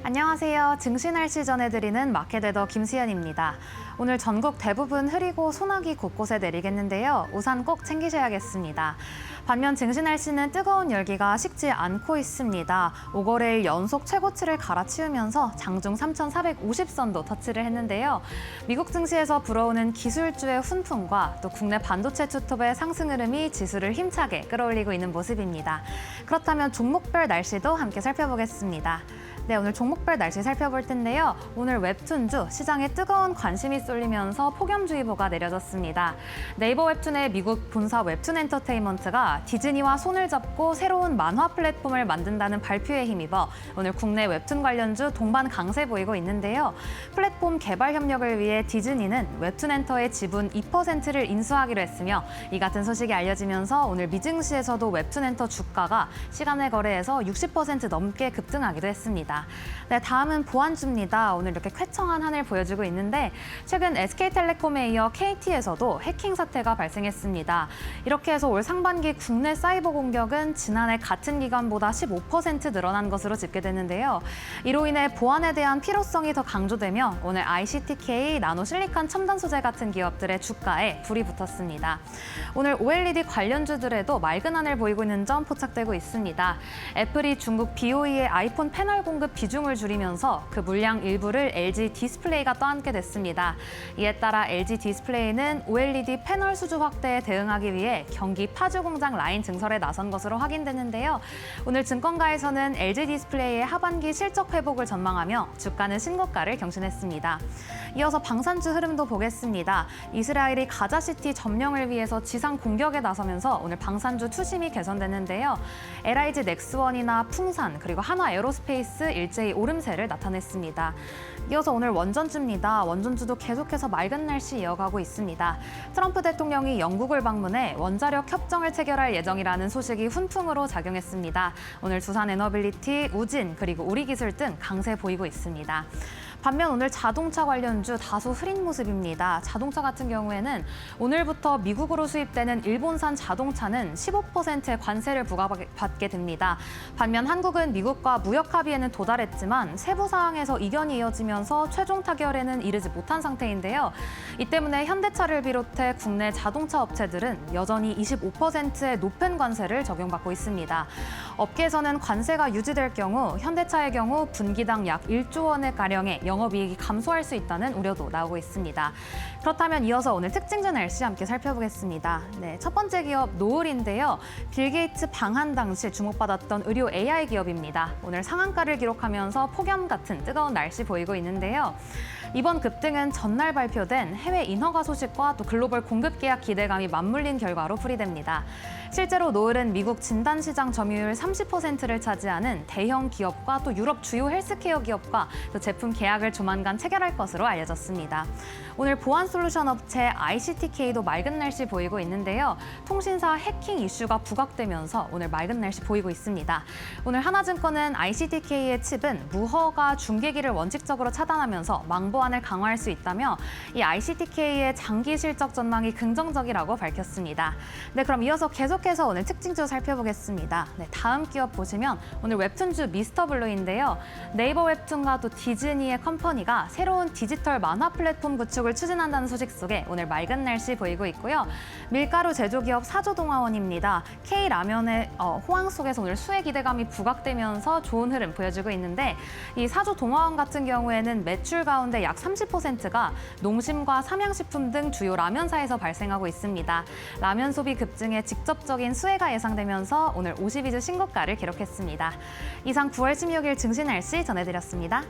안녕하세요. 증시 날씨 전해드리는 마켓웨더 김수연입니다. 오늘 전국 대부분 흐리고 소나기 곳곳에 내리겠는데요. 우산 꼭 챙기셔야겠습니다. 반면 증시 날씨는 뜨거운 열기가 식지 않고 있습니다. 5거래일 연속 최고치를 갈아치우면서 장중 3,450선도 터치를 했는데요. 미국 증시에서 불어오는 기술주의 훈풍과 또 국내 반도체 투톱의 상승 흐름이 지수를 힘차게 끌어올리고 있는 모습입니다. 그렇다면 종목별 날씨도 함께 살펴보겠습니다. 네, 오늘 종목별 날씨 살펴볼 텐데요. 오늘 웹툰주 시장에 뜨거운 관심이 쏠리면서 폭염주의보가 내려졌습니다. 네이버 웹툰의 미국 본사 웹툰 엔터테인먼트가 디즈니와 손을 잡고 새로운 만화 플랫폼을 만든다는 발표에 힘입어 오늘 국내 웹툰 관련주 동반 강세 보이고 있는데요. 플랫폼 개발 협력을 위해 디즈니는 웹툰 엔터의 지분 2%를 인수하기로 했으며 이 같은 소식이 알려지면서 오늘 미증시에서도 웹툰 엔터 주가가 시간의 거래에서 60% 넘게 급등하기도 했습니다. 네, 다음은 보안주입니다. 오늘 이렇게 쾌청한 하늘 보여주고 있는데 최근 SK텔레콤에 이어 KT에서도 해킹 사태가 발생했습니다. 이렇게 해서 올 상반기 국내 사이버 공격은 지난해 같은 기간보다 15% 늘어난 것으로 집계됐는데요. 이로 인해 보안에 대한 필요성이 더 강조되며 오늘 ICTK, 나노실리칸 첨단 소재 같은 기업들의 주가에 불이 붙었습니다. 오늘 OLED 관련주들에도 맑은 하늘 보이고 있는 점 포착되고 있습니다. 애플이 중국 BOE의 아이폰 패널 공급 비중을 줄이면서 그 물량 일부를 LG 디스플레이가 떠안게 됐습니다. 이에 따라 LG 디스플레이는 OLED 패널 수주 확대에 대응하기 위해 경기 파주 공장 라인 증설에 나선 것으로 확인됐는데요. 오늘 증권가에서는 LG 디스플레이의 하반기 실적 회복을 전망하며 주가는 신고가를 경신했습니다. 이어서 방산주 흐름도 보겠습니다. 이스라엘이 가자시티 점령을 위해서 지상 공격에 나서면서 오늘 방산주 투심이 개선됐는데요. LIG 넥스원이나 풍산 그리고 한화 에어로스페이스 일제히 오름세를 나타냈습니다. 이어서 오늘 원전주입니다. 원전주도 계속해서 맑은 날씨 이어가고 있습니다. 트럼프 대통령이 영국을 방문해 원자력 협정을 체결할 예정이라는 소식이 훈풍으로 작용했습니다. 오늘 두산에너빌리티, 우진 그리고 우리기술 등 강세 보이고 있습니다. 반면 오늘 자동차 관련주 다소 흐린 모습입니다. 자동차 같은 경우에는 오늘부터 미국으로 수입되는 일본산 자동차는 15%의 관세를 부과받게 됩니다. 반면 한국은 미국과 무역 합의에는 도달했지만 세부 사항에서 이견이 이어지면서 최종 타결에는 이르지 못한 상태인데요. 이 때문에 현대차를 비롯해 국내 자동차 업체들은 여전히 25%의 높은 관세를 적용받고 있습니다. 업계에서는 관세가 유지될 경우 현대차의 경우 분기당 약 1조 원의 가량의 영업이익이 감소할 수 있다는 우려도 나오고 있습니다. 그렇다면 이어서 오늘 특징주 날씨 함께 살펴보겠습니다. 네, 첫 번째 기업 노을인데요. 빌 게이츠 방한 당시 주목받았던 의료 AI 기업입니다. 오늘 상한가를 기록하면서 폭염 같은 뜨거운 날씨 보이고 있는데요. 이번 급등은 전날 발표된 해외 인허가 소식과 또 글로벌 공급 계약 기대감이 맞물린 결과로 풀이됩니다. 실제로 노을은 미국 진단시장 점유율 30%를 차지하는 대형 기업과 또 유럽 주요 헬스케어 기업과 또 제품 계약을 조만간 체결할 것으로 알려졌습니다. 오늘 보안 솔루션 업체 ICTK도 맑은 날씨 보이고 있는데요. 통신사 해킹 이슈가 부각되면서 오늘 맑은 날씨 보이고 있습니다. 오늘 하나증권은 ICTK의 칩은 무허가 중계기를 원칙적으로 차단하면서 망보안을 강화할 수 있다며 이 ICTK의 장기 실적 전망이 긍정적이라고 밝혔습니다. 네, 그럼 이어서 계속해서 오늘 특징주 살펴보겠습니다. 네, 다음 기업 보시면 오늘 웹툰주 미스터블루인데요. 네이버 웹툰과 또 디즈니의 컴퍼니가 새로운 디지털 만화 플랫폼 구축을 추진한다는 소식 속에 오늘 맑은 날씨 보이고 있고요. 밀가루 제조기업 사조동화원입니다. K라면의 호황 속에서 오늘 수혜 기대감이 부각되면서 좋은 흐름 보여주고 있는데 이 사조동화원 같은 경우에는 매출 가운데 약 30%가 농심과 삼양식품 등 주요 라면사에서 발생하고 있습니다. 라면 소비 급증에 직접적인 수혜가 예상되면서 오늘 52주 신고가를 기록했습니다. 이상 9월 16일 증시 날씨 전해드렸습니다.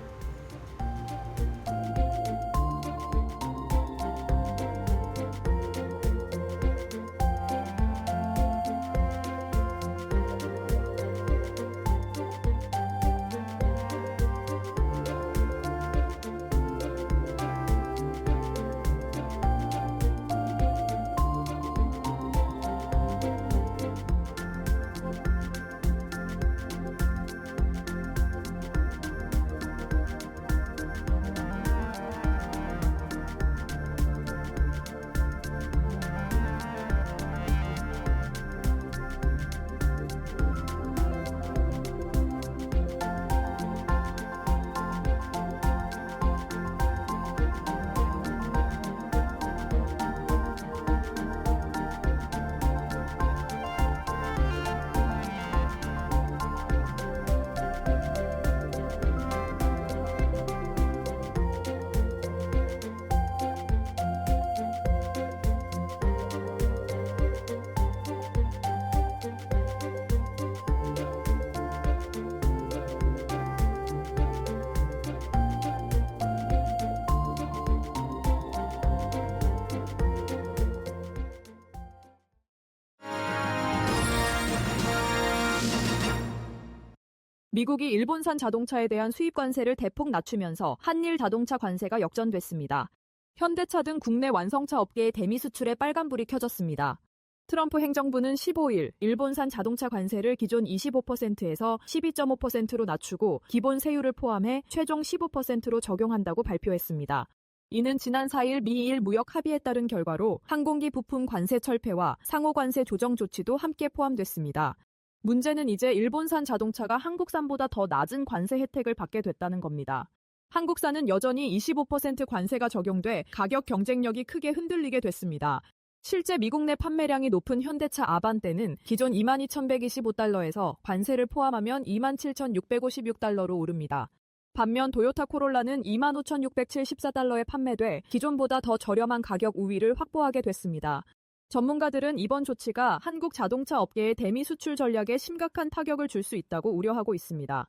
미국이 일본산 자동차에 대한 수입 관세를 대폭 낮추면서 한일 자동차 관세가 역전됐습니다. 현대차 등 국내 완성차 업계의 대미 수출에 빨간불이 켜졌습니다. 트럼프 행정부는 15일 일본산 자동차 관세를 기존 25%에서 12.5%로 낮추고 기본 세율을 포함해 최종 15%로 적용한다고 발표했습니다. 이는 지난 4일 미일 무역 합의에 따른 결과로 항공기 부품 관세 철폐와 상호 관세 조정 조치도 함께 포함됐습니다. 문제는 이제 일본산 자동차가 한국산보다 더 낮은 관세 혜택을 받게 됐다는 겁니다. 한국산은 여전히 25% 관세가 적용돼 가격 경쟁력이 크게 흔들리게 됐습니다. 실제 미국 내 판매량이 높은 현대차 아반떼는 기존 22,125달러에서 관세를 포함하면 27,656달러로 오릅니다. 반면 도요타 코롤라는 25,674달러에 판매돼 기존보다 더 저렴한 가격 우위를 확보하게 됐습니다. 전문가들은 이번 조치가 한국 자동차 업계의 대미 수출 전략에 심각한 타격을 줄 수 있다고 우려하고 있습니다.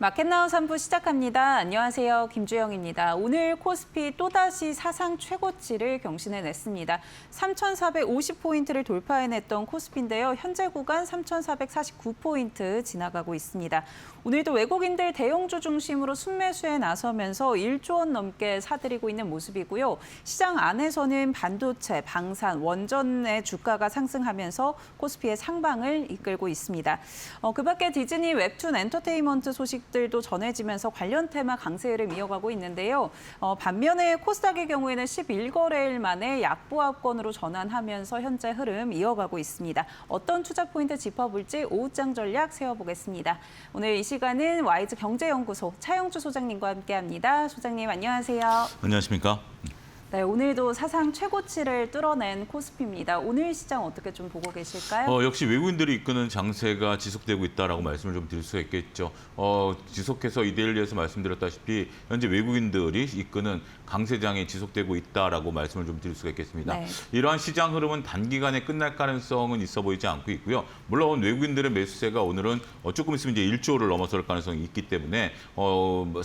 마켓나우 3부 시작합니다. 안녕하세요. 김주영입니다. 오늘 코스피 또다시 사상 최고치를 경신해냈습니다. 3,450포인트를 돌파해냈던 코스피인데요. 현재 구간 3,449포인트 지나가고 있습니다. 오늘도 외국인들 대형주 중심으로 순매수에 나서면서 1조 원 넘게 사들이고 있는 모습이고요. 시장 안에서는 반도체, 방산, 원전의 주가가 상승하면서 코스피의 상방을 이끌고 있습니다. 그 밖에 디즈니, 웹툰, 엔터테인먼트 소식들도 전해지면서 관련 테마 강세 흐름 이어가고 있는데요. 반면에 코스닥의 경우에는 11거래일 만에 약보합권으로 전환하면서 현재 흐름 이어가고 있습니다. 어떤 투자 포인트 짚어볼지 오후장 전략 세워보겠습니다. 오늘 이 시간은 와이즈 경제연구소 차영주 소장님과 함께합니다. 소장님 안녕하세요. 안녕하십니까? 네, 오늘도 사상 최고치를 뚫어낸 코스피입니다. 오늘 시장 어떻게 좀 보고 계실까요? 역시 외국인들이 이끄는 장세가 지속되고 있다라고 말씀을 좀 드릴 수가 있겠죠. 지속해서 이데일리에서 말씀드렸다시피 현재 외국인들이 이끄는 강세장이 지속되고 있다라고 말씀을 좀 드릴 수가 있겠습니다. 네. 이러한 시장 흐름은 단기간에 끝날 가능성은 있어 보이지 않고 있고요. 물론 외국인들의 매수세가 오늘은 조금 있으면 이제 1조를 넘어설 가능성이 있기 때문에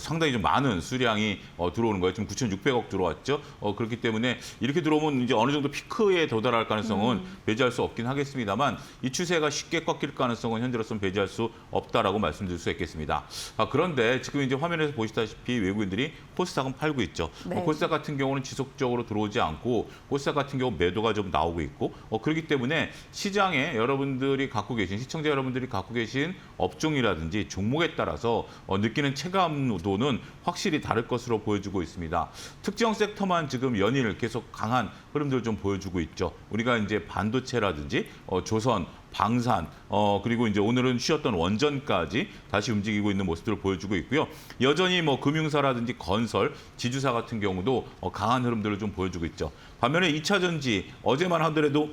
상당히 좀 많은 수량이 들어오는 거예요. 지금 9,600억 들어왔죠. 그렇기 때문에 이렇게 들어오면 이제 어느 정도 피크에 도달할 가능성은 배제할 수 없긴 하겠습니다만 이 추세가 쉽게 꺾일 가능성은 현재로서는 배제할 수 없다라고 말씀드릴 수 있겠습니다. 그런데 지금 이제 화면에서 보시다시피 외국인들이 코스닥은 팔고 있죠. 네. 코스닥 같은 경우는 지속적으로 들어오지 않고 코스닥 같은 경우 매도가 좀 나오고 있고 그렇기 때문에 시장에 여러분들이 갖고 계신 시청자 여러분들이 갖고 계신 업종이라든지 종목에 따라서 느끼는 체감도는 확실히 다를 것으로 보여지고 있습니다. 특정 섹터만 지금 연일 계속 강한 흐름들을 좀 보여주고 있죠. 우리가 이제 반도체라든지 조선, 방산, 그리고 이제 오늘은 쉬었던 원전까지 다시 움직이고 있는 모습들을 보여주고 있고요. 여전히 뭐 금융사라든지 건설, 지주사 같은 경우도 강한 흐름들을 좀 보여주고 있죠. 반면에 2차 전지 어제만 하더라도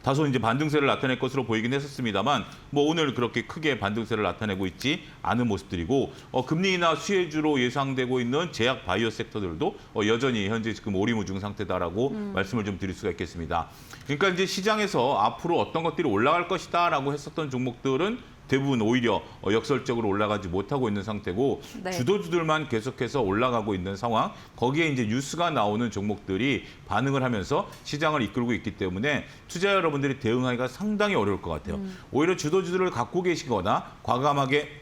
다소 이제 반등세를 나타낼 것으로 보이긴 했었습니다만 뭐 오늘 그렇게 크게 반등세를 나타내고 있지 않은 모습들이고 금리 인하 수혜주로 예상되고 있는 제약 바이오 섹터들도 여전히 현재 지금 오리무중 상태다라고 말씀을 좀 드릴 수가 있겠습니다. 그러니까 이제 시장에서 앞으로 어떤 것들이 올라갈 것이다라고 했었던 종목들은 대부분 오히려 역설적으로 올라가지 못하고 있는 상태고 네. 주도주들만 계속해서 올라가고 있는 상황. 거기에 이제 뉴스가 나오는 종목들이 반응을 하면서 시장을 이끌고 있기 때문에 투자 여러분들이 대응하기가 상당히 어려울 것 같아요. 오히려 주도주들을 갖고 계시거나 과감하게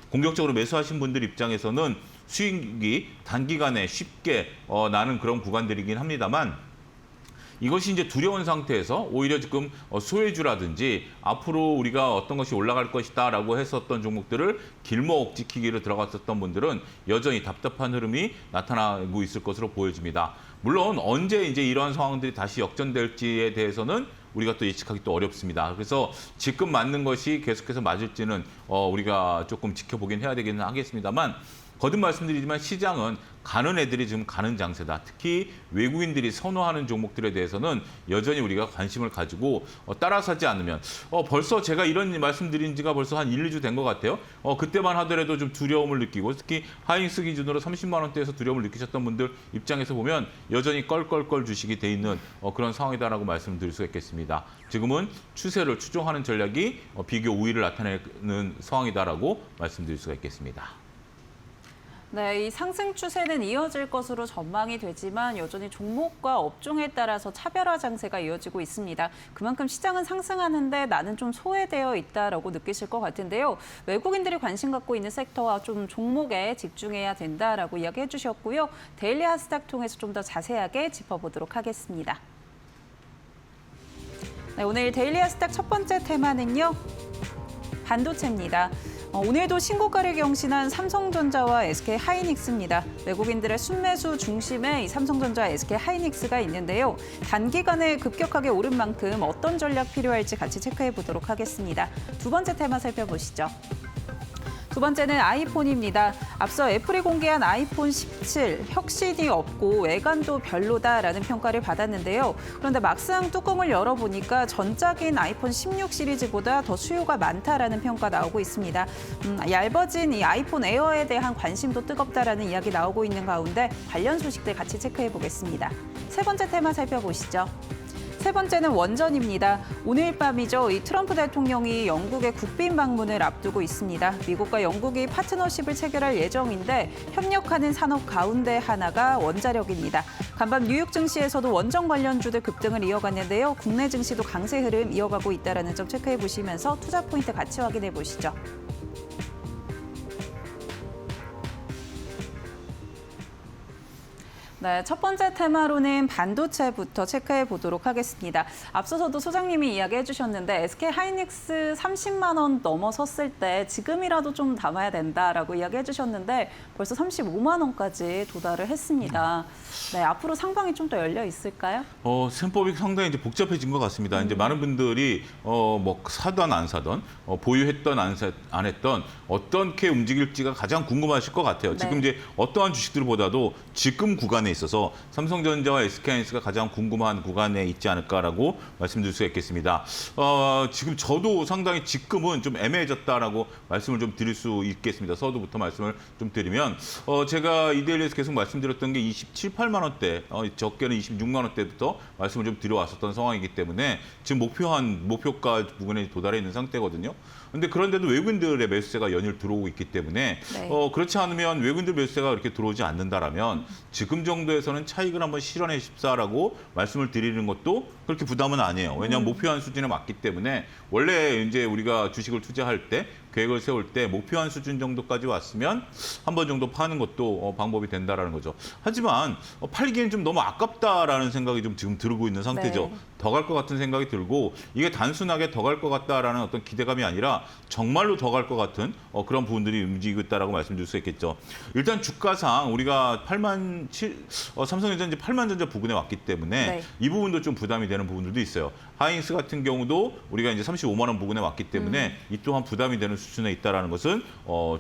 공격적으로 매수하신 분들 입장에서는 수익이 단기간에 쉽게 나는 그런 구간들이긴 합니다만 이것이 이제 두려운 상태에서 오히려 지금 소외주라든지 앞으로 우리가 어떤 것이 올라갈 것이다라고 했었던 종목들을 길목 지키기로 들어갔었던 분들은 여전히 답답한 흐름이 나타나고 있을 것으로 보여집니다. 물론 언제 이제 이러한 상황들이 다시 역전될지에 대해서는 우리가 또 예측하기 또 어렵습니다. 그래서 지금 맞는 것이 계속해서 맞을지는 우리가 조금 지켜보긴 해야 되기는 하겠습니다만 거듭 말씀드리지만 시장은 가는 애들이 지금 가는 장세다. 특히 외국인들이 선호하는 종목들에 대해서는 여전히 우리가 관심을 가지고 따라서지 않으면 벌써 제가 이런 말씀드린 지가 벌써 한 1, 2주 된 것 같아요. 그때만 하더라도 좀 두려움을 느끼고 특히 하이닉스 기준으로 30만 원대에서 두려움을 느끼셨던 분들 입장에서 보면 여전히 껄껄껄 주식이 돼 있는 그런 상황이다라고 말씀드릴 수 있겠습니다. 지금은 추세를 추종하는 전략이 비교 우위를 나타내는 상황이다라고 말씀드릴 수가 있겠습니다. 네, 이 상승 추세는 이어질 것으로 전망이 되지만 여전히 종목과 업종에 따라서 차별화 장세가 이어지고 있습니다. 그만큼 시장은 상승하는데 나는 좀 소외되어 있다라고 느끼실 것 같은데요. 외국인들이 관심 갖고 있는 섹터와 좀 종목에 집중해야 된다라고 이야기해 주셨고요. 데일리 핫스탁 통해서 좀 더 자세하게 짚어보도록 하겠습니다. 네, 오늘 데일리 핫스탁 첫 번째 테마는요. 반도체입니다. 오늘도 신고가를 경신한 삼성전자와 SK하이닉스입니다. 외국인들의 순매수 중심에 이 삼성전자와 SK하이닉스가 있는데요. 단기간에 급격하게 오른 만큼 어떤 전략 필요할지 같이 체크해 보도록 하겠습니다. 두 번째 테마 살펴보시죠. 두 번째는 아이폰입니다. 앞서 애플이 공개한 아이폰 17, 혁신이 없고 외관도 별로다라는 평가를 받았는데요. 그런데 막상 뚜껑을 열어보니까 전작인 아이폰 16 시리즈보다 더 수요가 많다라는 평가 나오고 있습니다. 얇아진 이 아이폰 에어에 대한 관심도 뜨겁다라는 이야기 나오고 있는 가운데 관련 소식들 같이 체크해 보겠습니다. 세 번째 테마 살펴보시죠. 세 번째는 원전입니다. 오늘 밤이죠. 이 트럼프 대통령이 영국의 국빈 방문을 앞두고 있습니다. 미국과 영국이 파트너십을 체결할 예정인데 협력하는 산업 가운데 하나가 원자력입니다. 간밤 뉴욕 증시에서도 원전 관련주들 급등을 이어갔는데요. 국내 증시도 강세 흐름 이어가고 있다는 점 체크해 보시면서 투자 포인트 같이 확인해 보시죠. 네, 첫 번째 테마로는 반도체부터 체크해 보도록 하겠습니다. 앞서서도 소장님이 이야기해 주셨는데 SK하이닉스 30만 원 넘어섰을 때 지금이라도 좀 담아야 된다라고 이야기해 주셨는데 벌써 35만 원까지 도달을 했습니다. 네, 앞으로 상방이 좀 더 열려 있을까요? 셈법이 상당히 이제 복잡해진 것 같습니다. 이제 많은 분들이 뭐 사던 안 사던 보유했던 안 했던 어떻게 움직일지가 가장 궁금하실 것 같아요. 네. 지금 이제 어떠한 주식들보다도 지금 구간에 있어서 삼성전자와 SK하이닉스가 가장 궁금한 구간에 있지 않을까라고 말씀드릴 수가 있겠습니다. 지금 저도 상당히 지금은 좀 애매해졌다라고 말씀을 좀 드릴 수 있겠습니다. 서두부터 말씀을 좀 드리면 제가 이데일리에서 계속 말씀드렸던 게 27, 8만 원대, 적게는 26만 원대부터 말씀을 좀 드려왔었던 상황이기 때문에 지금 목표가 부근에 도달해 있는 상태거든요. 근데 그런데도 외국인들의 매수세가 연일 들어오고 있기 때문에 네. 그렇지 않으면 외국인들 매수세가 그렇게 들어오지 않는다라면 지금 정도에서는 차익을 한번 실현해 싶사라고 말씀을 드리는 것도 그렇게 부담은 아니에요. 왜냐하면 목표한 수준에 맞기 때문에 원래 이제 우리가 주식을 투자할 때 계획을 세울 때 목표한 수준 정도까지 왔으면 한 번 정도 파는 것도 방법이 된다라는 거죠. 하지만 팔기엔 좀 너무 아깝다라는 생각이 좀 지금 들고 있는 상태죠. 네. 더 갈 것 같은 생각이 들고 이게 단순하게 더 갈 것 같다라는 어떤 기대감이 아니라 정말로 더 갈 것 같은 그런 부분들이 움직이고 있다라고 말씀드릴 수 있겠죠. 일단 주가상 우리가 삼성전자 이제 8만 전자 부근에 왔기 때문에 네. 이 부분도 좀 부담이 되는 부분들도 있어요. 하이닉스 같은 경우도 우리가 이제 35만 원 부근에 왔기 때문에 이 또한 부담이 되는 수준에 있다라는 것은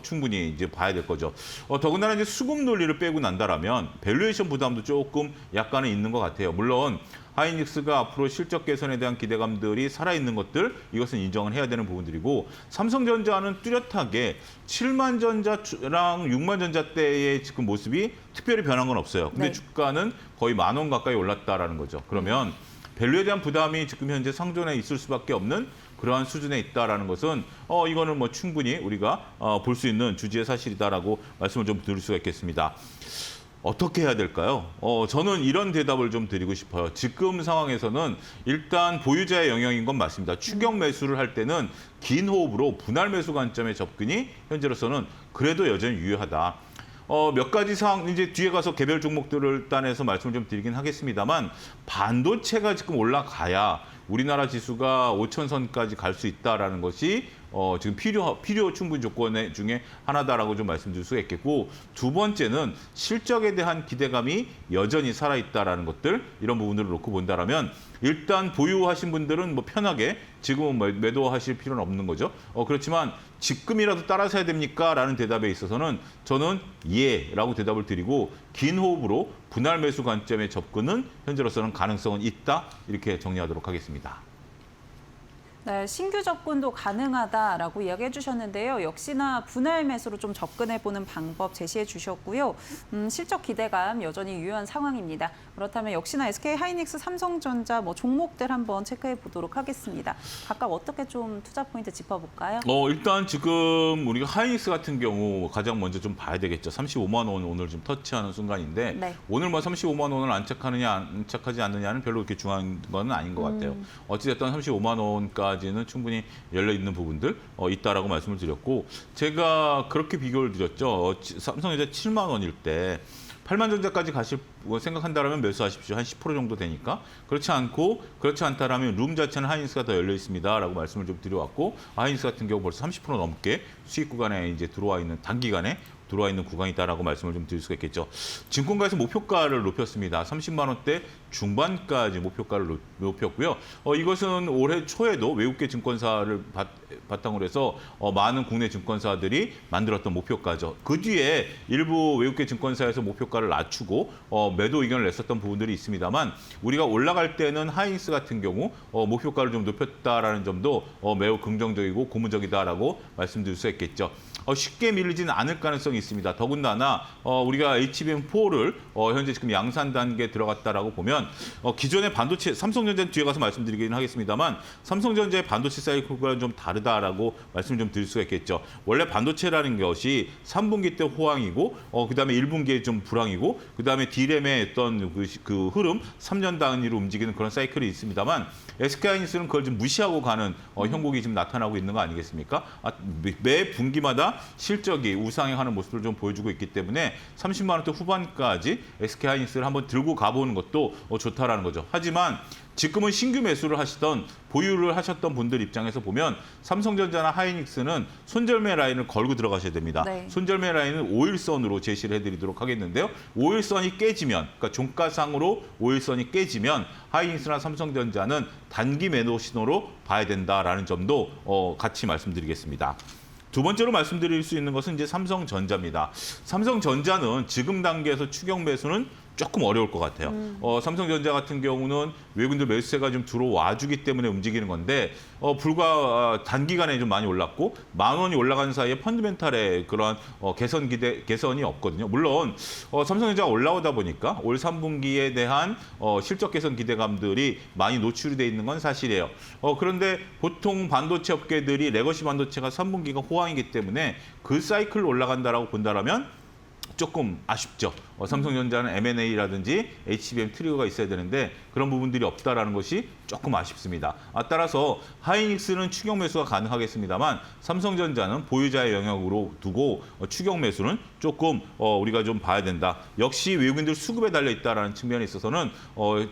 충분히 이제 봐야 될 거죠. 더군다나 이제 수급 논리를 빼고 난다라면 밸류에이션 부담도 조금 약간은 있는 것 같아요. 물론 하이닉스가 앞으로 실적 개선에 대한 기대감들이 살아있는 것들 이것은 인정을 해야 되는 부분들이고 삼성전자는 뚜렷하게 7만 전자랑 6만 전자대의 지금 모습이 특별히 변한 건 없어요. 근데 네. 주가는 거의 10,000원 가까이 올랐다라는 거죠. 그러면 밸류에 대한 부담이 지금 현재 상존에 있을 수밖에 없는 그러한 수준에 있다라는 것은 이거는 뭐 충분히 우리가 볼 수 있는 주지의 사실이다라고 말씀을 좀 드릴 수가 있겠습니다. 어떻게 해야 될까요? 저는 이런 대답을 좀 드리고 싶어요. 지금 상황에서는 일단 보유자의 영역인 건 맞습니다. 추격 매수를 할 때는 긴 호흡으로 분할 매수 관점의 접근이 현재로서는 그래도 여전히 유효하다. 몇 가지 사항 이제 뒤에 가서 개별 종목들을 따내서 말씀을 좀 드리긴 하겠습니다만 반도체가 지금 올라가야 우리나라 지수가 5,000선까지 갈 수 있다라는 것이 지금 필요 충분 조건 중에 하나다라고 좀 말씀드릴 수가 있겠고, 두 번째는 실적에 대한 기대감이 여전히 살아있다라는 것들, 이런 부분들을 놓고 본다라면 일단 보유하신 분들은 뭐 편하게 지금은 뭐 매도하실 필요는 없는 거죠. 그렇지만 지금이라도 따라 사야 됩니까? 라는 대답에 있어서는 저는 예라고 대답을 드리고, 긴 호흡으로 분할 매수 관점의 접근은 현재로서는 가능성은 있다, 이렇게 정리하도록 하겠습니다. 네, 신규 접근도 가능하다라고 이야기해 주셨는데요. 역시나 분할 매수로 좀 접근해보는 방법 제시해 주셨고요. 실적 기대감 여전히 유효한 상황입니다. 그렇다면 역시나 SK하이닉스, 삼성전자 뭐 종목들 한번 체크해 보도록 하겠습니다. 각각 어떻게 좀 투자 포인트 짚어볼까요? 일단 지금 우리가 하이닉스 같은 경우 가장 먼저 좀 봐야 되겠죠. 35만 원 오늘 좀 터치하는 순간인데, 네. 오늘 뭐 35만 원을 안착하느냐 안착하지 않느냐는 별로 그렇게 중요한 건 아닌 것 같아요. 어찌됐든 35만 원까지는 충분히 열려 있는 부분들 있다라고 말씀을 드렸고, 제가 그렇게 비교를 드렸죠. 삼성전자 7만 원일 때 8만 전자까지 가실 생각한다면 매수하십시오. 한 10% 정도 되니까. 그렇지 않다라면 룸 자체는 하이닉스가 더 열려 있습니다라고 말씀을 좀 드려왔고, 하이닉스 같은 경우 벌써 30% 넘게 수익 구간에 이제 들어와 있는, 단기간에 들어와 있는 구간이다라고 말씀을 좀 드릴 수가 있겠죠. 증권가에서 목표가를 높였습니다. 30만 원대 중반까지 목표가를 높였고요. 이것은 올해 초에도 외국계 증권사를 바탕으로 해서 많은 국내 증권사들이 만들었던 목표가죠. 그 뒤에 일부 외국계 증권사에서 목표가를 낮추고 매도 의견을 냈었던 부분들이 있습니다만, 우리가 올라갈 때는 하이닉스 같은 경우 목표가를 좀 높였다라는 점도 매우 긍정적이고 고무적이다라고 말씀드릴 수 있겠죠. 쉽게 밀리지는 않을 가능성이 있습니다. 더군다나 우리가 HBM4를 현재 지금 양산 단계에 들어갔다라고 보면, 기존의 반도체, 삼성전자는 뒤에 가서 말씀드리긴 하겠습니다만, 삼성전자의 반도체 사이클과는 좀 다르다라고 말씀 좀 드릴 수가 있겠죠. 원래 반도체라는 것이 3분기 때 호황이고, 그다음에 1분기에 좀 불황이고, 그다음에 D램의 어떤 그 흐름, 3년 단위로 움직이는 그런 사이클이 있습니다만, SK하이닉스는 그걸 좀 무시하고 가는 형국이 지금 나타나고 있는 거 아니겠습니까? 매 분기마다 실적이 우상향하는 모습을 좀 보여주고 있기 때문에 30만 원대 후반까지 SK하이닉스를 한번 들고 가보는 것도 좋다라는 거죠. 하지만 지금은 신규 매수를 하시던, 보유를 하셨던 분들 입장에서 보면 삼성전자나 하이닉스는 손절매 라인을 걸고 들어가셔야 됩니다. 네. 손절매 라인은 5일선으로 제시를 해드리도록 하겠는데요. 5일선이 깨지면, 그러니까 종가상으로 5일선이 깨지면 하이닉스나 삼성전자는 단기 매도 신호로 봐야 된다라는 점도 같이 말씀드리겠습니다. 두 번째로 말씀드릴 수 있는 것은 이제 삼성전자입니다. 삼성전자는 지금 단계에서 추격 매수는 조금 어려울 것 같아요. 삼성전자 같은 경우는 외국인들 매수세가 좀 들어와주기 때문에 움직이는 건데, 불과 단기간에 좀 많이 올랐고, 10,000원이 올라가는 사이에 펀드멘탈의 그런 개선이 없거든요. 물론 삼성전자가 올라오다 보니까 올 3분기에 대한 실적 개선 기대감들이 많이 노출이 돼 있는 건 사실이에요. 그런데 보통 반도체 업계들이 레거시 반도체가 3분기가 호황이기 때문에 그 사이클로 올라간다라고 본다라면 조금 아쉽죠. 삼성전자는 M&A라든지 HBM 트리거가 있어야 되는데 그런 부분들이 없다라는 것이 조금 아쉽습니다. 따라서 하이닉스는 추격 매수가 가능하겠습니다만, 삼성전자는 보유자의 영역으로 두고 추격 매수는 조금 우리가 좀 봐야 된다. 역시 외국인들 수급에 달려 있다라는 측면에 있어서는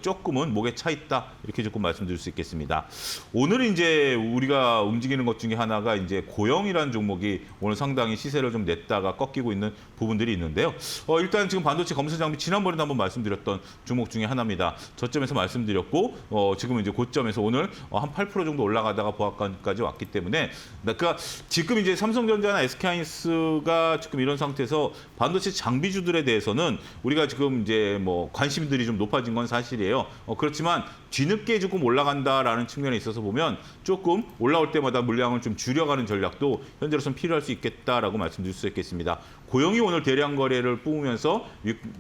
조금은 목에 차 있다, 이렇게 조금 말씀드릴 수 있겠습니다. 오늘 이제 우리가 움직이는 것 중에 하나가 이제 고영이라는 종목이 오늘 상당히 시세를 좀 냈다가 꺾이고 있는 부분들이 있는데요. 일단 지금 반도체 검사 장비 지난번에도 한번 말씀드렸던 종목 중에 하나입니다. 저점에서 말씀드렸고, 지금은 이제 고점에서 오늘 한 8% 정도 올라가다가 보합권까지 왔기 때문에, 그러니까 지금 이제 삼성전자나 SK하이닉스가 지금 이런 상태에서 반도체 장비주들에 대해서는 우리가 지금 이제 뭐 관심들이 좀 높아진 건 사실이에요. 그렇지만 뒤늦게 조금 올라간다라는 측면에 있어서 보면 조금 올라올 때마다 물량을 좀 줄여가는 전략도 현재로서는 필요할 수 있겠다라고 말씀드릴 수 있겠습니다. 고영이 오늘 대량 거래를 뿜으면서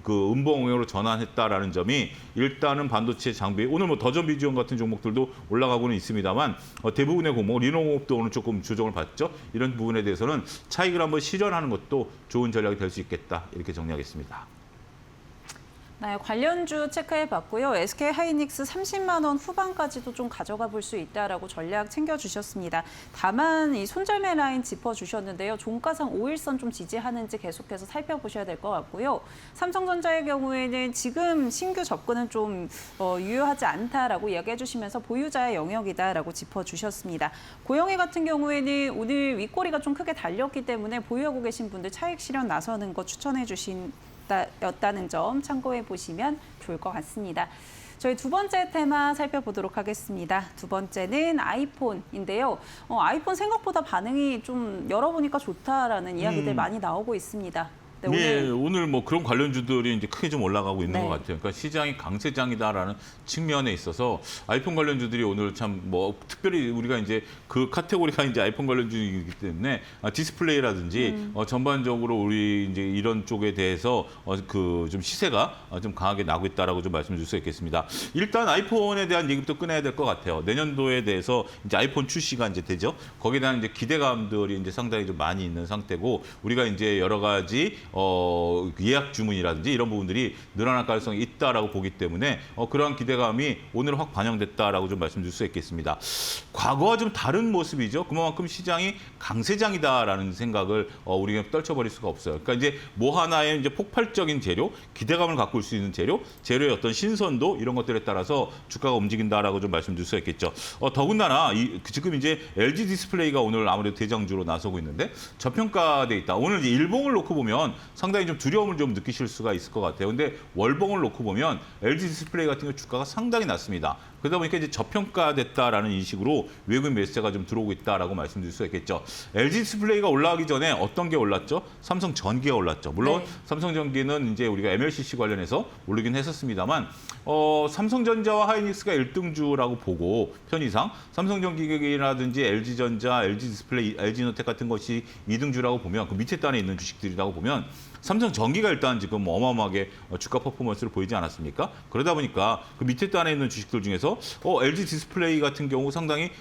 그 음봉으로 전환했다라는 점이, 일단은 반도체 장비, 오늘 뭐 더전비지온 같은 종목들도 올라가고는 있습니다만, 대부분의 공목, 리노공업도 오늘 조금 조정을 받죠. 이런 부분에 대해서는 차익을 한번 실현하는 것도 좋은 전략이 될 수 있겠다, 이렇게 정리하겠습니다. 네, 관련주 체크해봤고요. SK 하이닉스 30만 원 후반까지도 좀 가져가 볼 수 있다라고 전략 챙겨주셨습니다. 다만 이 손절매 라인 짚어주셨는데요. 종가상 5일선 좀 지지하는지 계속해서 살펴보셔야 될 것 같고요. 삼성전자의 경우에는 지금 신규 접근은 좀 유효하지 않다라고 이야기해 주시면서 보유자의 영역이다라고 짚어주셨습니다. 고영희 같은 경우에는 오늘 윗꼬리가 좀 크게 달렸기 때문에 보유하고 계신 분들 차익 실현 나서는 거 추천해 주신 였다는 점 참고해 보시면 좋을 것 같습니다. 저희 두 번째 테마 살펴보도록 하겠습니다. 두 번째는 아이폰인데요. 아이폰 생각보다 반응이 좀 열어보니까 좋다라는 이야기들 많이 나오고 있습니다. 네, 오늘 뭐 그런 관련주들이 이제 크게 좀 올라가고 있는 네. 것 같아요. 그러니까 시장이 강세장이다라는 측면에 있어서 아이폰 관련주들이 오늘 참 뭐 특별히 우리가 이제 그 카테고리가 이제 아이폰 관련주이기 때문에 디스플레이라든지 전반적으로 우리 이제 이런 쪽에 대해서 그 좀 시세가 좀 강하게 나고 있다라고 좀 말씀드릴 수 있겠습니다. 일단 아이폰에 대한 얘기부터 꺼내야 될 것 같아요. 내년도에 대해서 이제 아이폰 출시가 이제 되죠. 거기에 대한 이제 기대감들이 이제 상당히 좀 많이 있는 상태고 우리가 이제 여러 가지 예약 주문이라든지 이런 부분들이 늘어날 가능성이 있다라고 보기 때문에 그러한 기대감이 오늘 확 반영됐다라고 좀 말씀드릴 수 있겠습니다. 과거와 좀 다른 모습이죠. 그만큼 시장이 강세장이다라는 생각을 우리가 떨쳐버릴 수가 없어요. 그러니까 이제 뭐 하나의 이제 폭발적인 재료, 기대감을 갖고 올 수 있는 재료의 어떤 신선도 이런 것들에 따라서 주가가 움직인다라고 좀 말씀드릴 수 있겠죠. 더군다나 지금 이제 LG 디스플레이가 오늘 아무래도 대장주로 나서고 있는데 저평가돼 있다. 오늘 이제 일봉을 놓고 보면 상당히 좀 두려움을 좀 느끼실 수가 있을 것 같아요. 근데 월봉을 놓고 보면 LG 디스플레이 같은 경우 주가가 상당히 낮습니다. 그러다 보니까 이제 저평가됐다라는 인식으로 외국인 매수세가 좀 들어오고 있다라고 말씀드릴 수 있겠죠. LG 디스플레이가 올라가기 전에 어떤 게 올랐죠? 삼성전기가 올랐죠. 물론 네. 삼성전기는 이제 우리가 MLCC 관련해서 오르긴 했었습니다만 삼성전자와 하이닉스가 1등주라고 보고 편의상 삼성전기라든지 LG전자, LG디스플레이, LG노텍 같은 것이 2등주라고 보면 그 밑에 단에 있는 주식들이라고 보면 삼성전기가 일단 지금 어마어마하게 주가 퍼포먼스를 보이지 않았습니까? 그러다 보니까 그 밑에 단에 있는 주식들 중에서 LG 디스플레이 같은 경우 상당히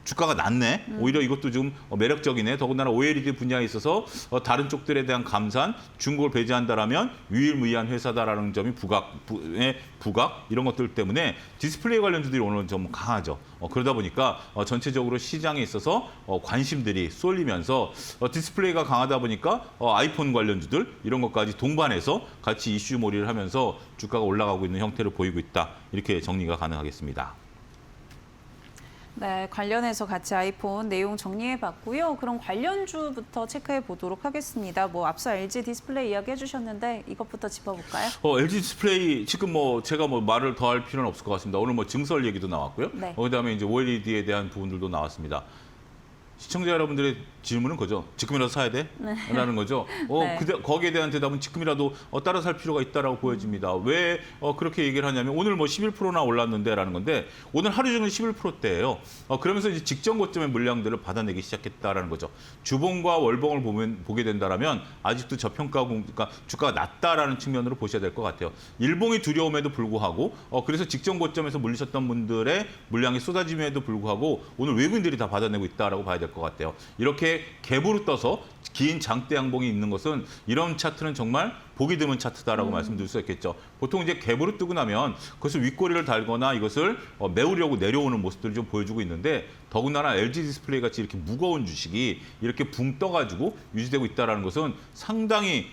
주가가 낮네. 오히려 이것도 좀 매력적이네. 더군다나 OLED 분야에 있어서 다른 쪽들에 대한 감산, 중국을 배제한다라면 유일무이한 회사다라는 점이 부각 이런 것들 때문에 디스플레이 관련주들이 오늘 좀 강하죠. 그러다 보니까 전체적으로 시장에 있어서 관심들이 쏠리면서 디스플레이가 강하다 보니까 아이폰 관련주들 이런 것까지 동반해서 같이 이슈몰이를 하면서 주가가 올라가고 있는 형태를 보이고 있다. 이렇게 정리가 가능하겠습니다. 네, 관련해서 같이 아이폰 내용 정리해봤고요. 그럼 관련주부터 체크해보도록 하겠습니다. 뭐 앞서 LG 디스플레이 이야기해 주셨는데 이것부터 짚어볼까요? LG 디스플레이 지금 제가 말을 더 할 필요는 없을 것 같습니다. 오늘 증설 얘기도 나왔고요. 네. 그다음에 이제 OLED에 대한 부분들도 나왔습니다. 시청자 여러분들의 질문은 그죠? 지금이라도 사야 돼? 라는 거죠. 네. 거기에 대한 대답은 지금이라도 따라 살 필요가 있다라고 보여집니다. 왜 그렇게 얘기를 하냐면 오늘 11%나 올랐는데 라는 건데 오늘 하루 종일 11%대예요. 그러면서 이제 직전 고점의 물량들을 받아내기 시작했다라는 거죠. 주봉과 월봉을 보게 된다라면 아직도 그러니까 주가가 낮다라는 측면으로 보셔야 될 것 같아요. 일봉이 두려움에도 불구하고 그래서 직전 고점에서 물리셨던 분들의 물량이 쏟아짐에도 불구하고 오늘 외국인들이 다 받아내고 있다라고 봐야 될 것 같아요. 이렇게 갭으로 떠서 긴 장대 양봉이 있는 것은 이런 차트는 정말 보기 드문 차트다라고 말씀드릴 수 있겠죠. 보통 이제 갭으로 뜨고 나면 그것을 윗꼬리를 달거나 이것을 메우려고 내려오는 모습들을 좀 보여주고 있는데 더군다나 LG 디스플레이 같이 이렇게 무거운 주식이 이렇게 붕 떠가지고 유지되고 있다는 것은 상당히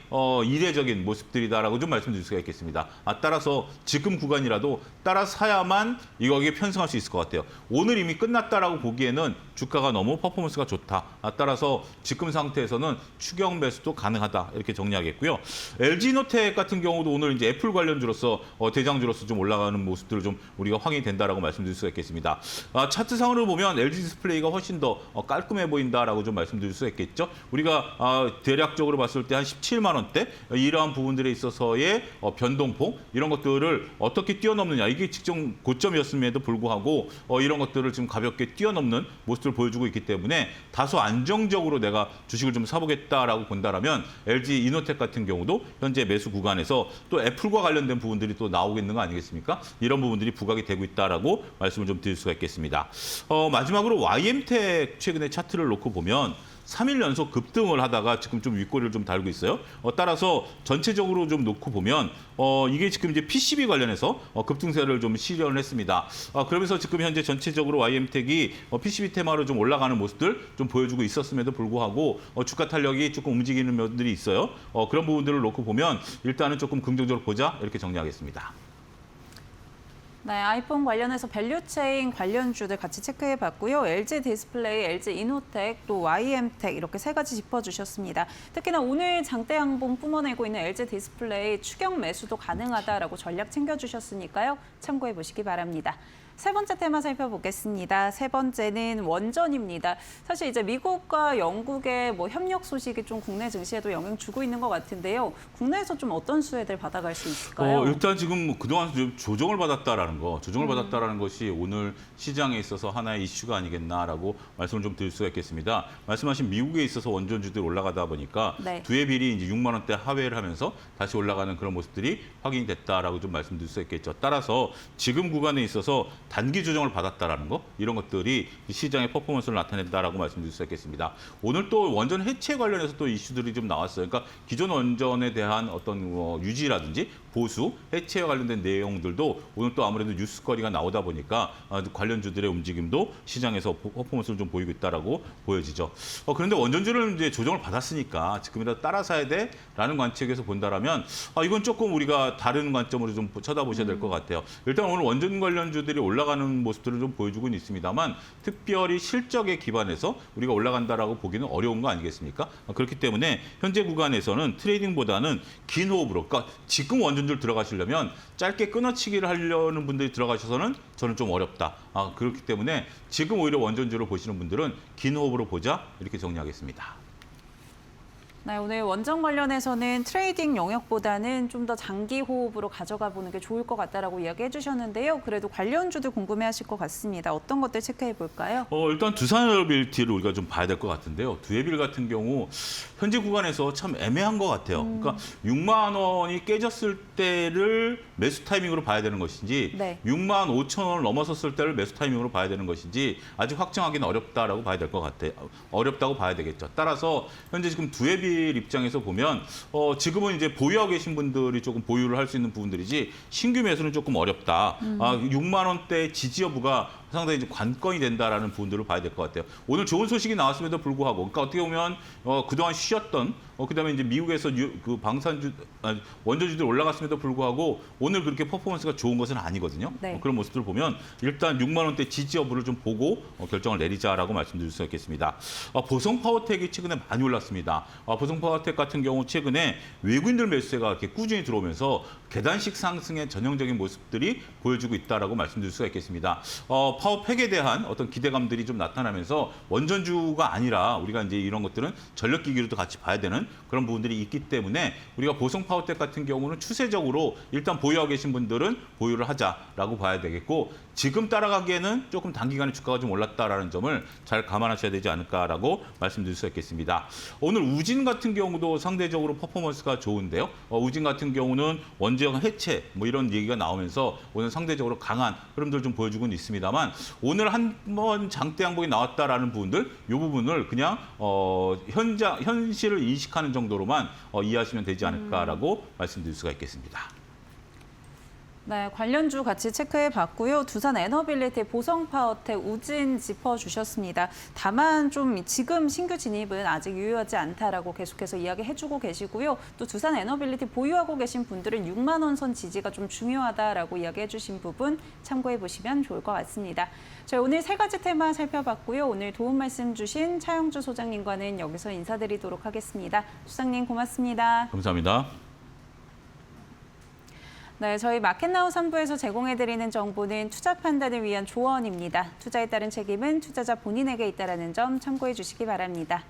이례적인 모습들이다라고 좀 말씀드릴 수가 있겠습니다. 따라서 지금 구간이라도 따라 사야만 이거에 편승할 수 있을 것 같아요. 오늘 이미 끝났다라고 보기에는 주가가 너무 퍼포먼스가 좋다. 따라서 지금 상태에서는 추격 매수도 가능하다. 이렇게 정리하겠고요. LG노텍 같은 경우도 오늘 이제 애플 관련주로서 대장주로서 좀 올라가는 모습들을 좀 우리가 확인이 된다라고 말씀드릴 수가 있겠습니다. 차트상으로 보면 LG 디스플레이가 훨씬 더 깔끔해 보인다라고 좀 말씀드릴 수 있겠죠. 우리가 대략적으로 봤을 때 한 17만 원대 이러한 부분들에 있어서의 변동폭 이런 것들을 어떻게 뛰어넘느냐 이게 직전 고점이었음에도 불구하고 이런 것들을 지금 가볍게 뛰어넘는 모습을 보여주고 있기 때문에 다소 안정적으로 내가 주식을 좀 사보겠다라고 본다라면 LG 이노텍 같은 경우도 현재 매수 구간에서 또 애플과 관련된 부분들이 또 나오고 있는 거 아니겠습니까? 이런 부분들이 부각이 되고 있다라고 말씀을 좀 드릴 수가 있겠습니다. 마지막으로 YM텍 최근에 차트를 놓고 보면 3일 연속 급등을 하다가 지금 좀 윗꼬리를 좀 달고 있어요. 따라서 전체적으로 좀 놓고 보면 이게 지금 이제 PCB 관련해서 급등세를 좀 실현을 했습니다. 그러면서 지금 현재 전체적으로 YM텍이 PCB 테마로 좀 올라가는 모습들 좀 보여주고 있었음에도 불구하고 주가 탄력이 조금 움직이는 면들이 있어요. 그런 부분들을 놓고 보면 일단은 조금 긍정적으로 보자 이렇게 정리하겠습니다. 네, 아이폰 관련해서 밸류체인 관련주들 같이 체크해봤고요. LG 디스플레이, LG 이노텍, 또 YM텍 이렇게 세 가지 짚어주셨습니다. 특히나 오늘 장대 양봉 뿜어내고 있는 LG 디스플레이 추격 매수도 가능하다라고 전략 챙겨주셨으니까요. 참고해보시기 바랍니다. 세 번째 테마 살펴보겠습니다. 세 번째는 원전입니다. 사실 이제 미국과 영국의 협력 소식이 좀 국내 증시에도 영향 주고 있는 것 같은데요. 국내에서 좀 어떤 수혜들 받아갈 수 있을까요? 일단 지금 그동안 좀 조정을 받았다라는 것이 오늘 시장에 있어서 하나의 이슈가 아니겠나라고 말씀을 좀 드릴 수가 있겠습니다. 말씀하신 미국에 있어서 원전주들이 올라가다 보니까 네. 두해빌이 이제 6만 원대 하회를 하면서 다시 올라가는 그런 모습들이 확인이 됐다라고 좀 말씀드릴 수 있겠죠. 따라서 지금 구간에 있어서 단기 조정을 받았다라는 거 이런 것들이 시장의 퍼포먼스를 나타낸다라고 말씀드릴 수 있겠습니다. 오늘 또 원전 해체 관련해서 또 이슈들이 좀 나왔어요. 그러니까 기존 원전에 대한 어떤 유지라든지 보수, 해체와 관련된 내용들도 오늘 또 아무래도 뉴스거리가 나오다 보니까 관련주들의 움직임도 시장에서 퍼포먼스를 좀 보이고 있다라고 보여지죠. 그런데 원전주를 이제 조정을 받았으니까 지금이라도 따라 사야 돼라는 관측에서 본다라면 이건 조금 우리가 다른 관점으로 좀 쳐다보셔야 될 것 같아요. 일단 오늘 원전 관련주들이 올라가는 모습들을 좀 보여주고는 있습니다만 특별히 실적에 기반해서 우리가 올라간다라고 보기는 어려운 거 아니겠습니까? 그렇기 때문에 현재 구간에서는 트레이딩보다는 긴 호흡으로, 그러니까 지금 원전주를 들어가시려면 짧게 끊어치기를 하려는 분들이 들어가셔서는 저는 좀 어렵다. 그렇기 때문에 지금 오히려 원전주를 보시는 분들은 긴 호흡으로 보자 이렇게 정리하겠습니다. 네, 오늘 원전 관련해서는 트레이딩 영역보다는 좀 더 장기 호흡으로 가져가 보는 게 좋을 것 같다라고 이야기해 주셨는데요. 그래도 관련주들 궁금해하실 것 같습니다. 어떤 것들 체크해 볼까요? 일단 두산에너빌티를 우리가 좀 봐야 될 것 같은데요. 두해빌 같은 경우 현재 구간에서 참 애매한 것 같아요. 그러니까 6만 원이 깨졌을 때를 매수 타이밍으로 봐야 되는 것인지, 네. 6만 5천 원을 넘어섰을 때를 매수 타이밍으로 봐야 되는 것인지 아직 확정하기는 어렵다라고 봐야 될 것 같아요. 어렵다고 봐야 되겠죠. 따라서 현재 지금 두해빌 입장에서 보면 지금은 이제 보유하고 계신 분들이 조금 보유를 할 수 있는 부분들이지 신규 매수는 조금 어렵다. 6만 원대 지지 여부가 상당히 이제 관건이 된다라는 부분들을 봐야 될 것 같아요. 오늘 좋은 소식이 나왔음에도 불구하고, 그러니까 어떻게 보면 그동안 쉬었던, 그다음에 이제 미국에서 그 원전주들 올라갔음에도 불구하고 오늘 그렇게 퍼포먼스가 좋은 것은 아니거든요. 네. 그런 모습들을 보면 일단 6만 원대 지지 여부를 좀 보고 결정을 내리자라고 말씀드릴 수 있겠습니다. 보성파워텍이 최근에 많이 올랐습니다. 보성파워텍 같은 경우 최근에 외국인들 매수세가 이렇게 꾸준히 들어오면서 계단식 상승의 전형적인 모습들이 보여주고 있다라고 말씀드릴 수가 있겠습니다. 파워팩에 대한 어떤 기대감들이 좀 나타나면서 원전주가 아니라 우리가 이제 이런 것들은 전력기기로도 같이 봐야 되는 그런 부분들이 있기 때문에 우리가 보성파워텍 같은 경우는 추세적으로 일단 보유하고 계신 분들은 보유를 하자라고 봐야 되겠고, 지금 따라가기에는 조금 단기간에 주가가 좀 올랐다라는 점을 잘 감안하셔야 되지 않을까라고 말씀드릴 수 있겠습니다. 오늘 우진 같은 경우도 상대적으로 퍼포먼스가 좋은데요. 우진 같은 경우는 원전 해체 이런 얘기가 나오면서 오늘 상대적으로 강한 흐름들 좀 보여주고는 있습니다만, 오늘 한번 장대 양봉이 나왔다라는 부분들, 이 부분을 그냥 현실을 인식하는 정도로만 이해하시면 되지 않을까라고 말씀드릴 수가 있겠습니다. 네, 관련주 같이 체크해 봤고요. 두산 에너빌리티, 보성파워텍, 우진 짚어주셨습니다. 다만 좀 지금 신규 진입은 아직 유효하지 않다라고 계속해서 이야기해주고 계시고요. 또 두산 에너빌리티 보유하고 계신 분들은 6만 원 선 지지가 좀 중요하다라고 이야기해주신 부분 참고해 보시면 좋을 것 같습니다. 저희 오늘 세 가지 테마 살펴봤고요. 오늘 도움 말씀 주신 차영주 소장님과는 여기서 인사드리도록 하겠습니다. 소장님 고맙습니다. 감사합니다. 네, 저희 마켓나우 3부에서 제공해드리는 정보는 투자 판단을 위한 조언입니다. 투자에 따른 책임은 투자자 본인에게 있다는 점 참고해 주시기 바랍니다.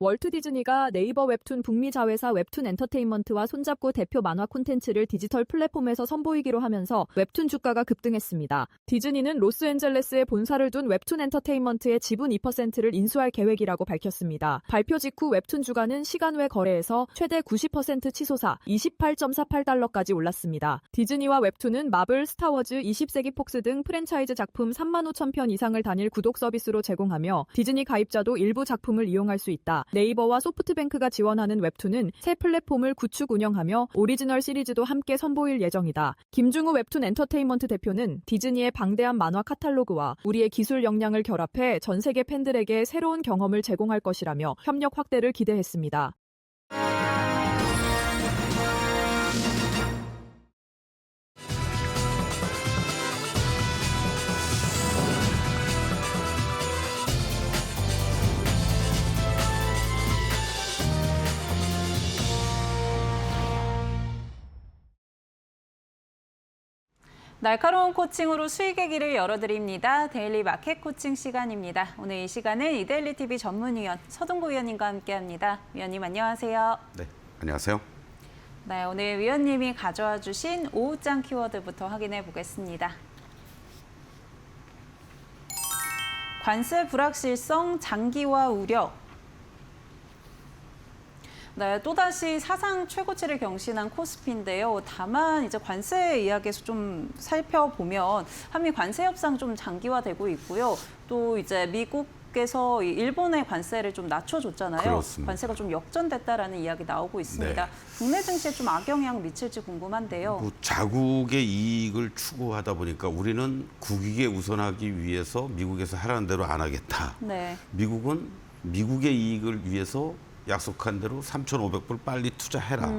월트 디즈니가 네이버 웹툰 북미 자회사 웹툰 엔터테인먼트와 손잡고 대표 만화 콘텐츠를 디지털 플랫폼에서 선보이기로 하면서 웹툰 주가가 급등했습니다. 디즈니는 로스앤젤레스에 본사를 둔 웹툰 엔터테인먼트의 지분 2%를 인수할 계획이라고 밝혔습니다. 발표 직후 웹툰 주가는 시간 외 거래에서 최대 90% 치솟아 28.48달러까지 올랐습니다. 디즈니와 웹툰은 마블, 스타워즈, 20세기 폭스 등 프랜차이즈 작품 35,000편 이상을 단일 구독 서비스로 제공하며 디즈니 가입자도 일부 작품을 이용할 수 있다. 네이버와 소프트뱅크가 지원하는 웹툰은 새 플랫폼을 구축 운영하며 오리지널 시리즈도 함께 선보일 예정이다. 김중우 웹툰 엔터테인먼트 대표는 디즈니의 방대한 만화 카탈로그와 우리의 기술 역량을 결합해 전 세계 팬들에게 새로운 경험을 제공할 것이라며 협력 확대를 기대했습니다. 날카로운 코칭으로 수익의 길을 열어드립니다. 데일리 마켓 코칭 시간입니다. 오늘 이 시간은 이데일리 TV 전문위원 서동구 위원님과 함께합니다. 위원님 안녕하세요. 네, 안녕하세요. 네, 오늘 위원님이 가져와 주신 오후장 키워드부터 확인해 보겠습니다. 관세 불확실성, 장기화 우려. 네, 또다시 사상 최고치를 경신한 코스피인데요. 다만 이제 관세 이야기에서 좀 살펴보면 한미 관세 협상 좀 장기화되고 있고요. 또 이제 미국에서 일본의 관세를 좀 낮춰줬잖아요. 그렇습니다. 관세가 좀 역전됐다라는 이야기 나오고 있습니다. 네. 국내 증시에 좀 악영향 미칠지 궁금한데요. 자국의 이익을 추구하다 보니까 우리는 국익에 우선하기 위해서 미국에서 하라는 대로 안 하겠다. 네. 미국은 미국의 이익을 위해서 약속한 대로 3,500불 빨리 투자해라.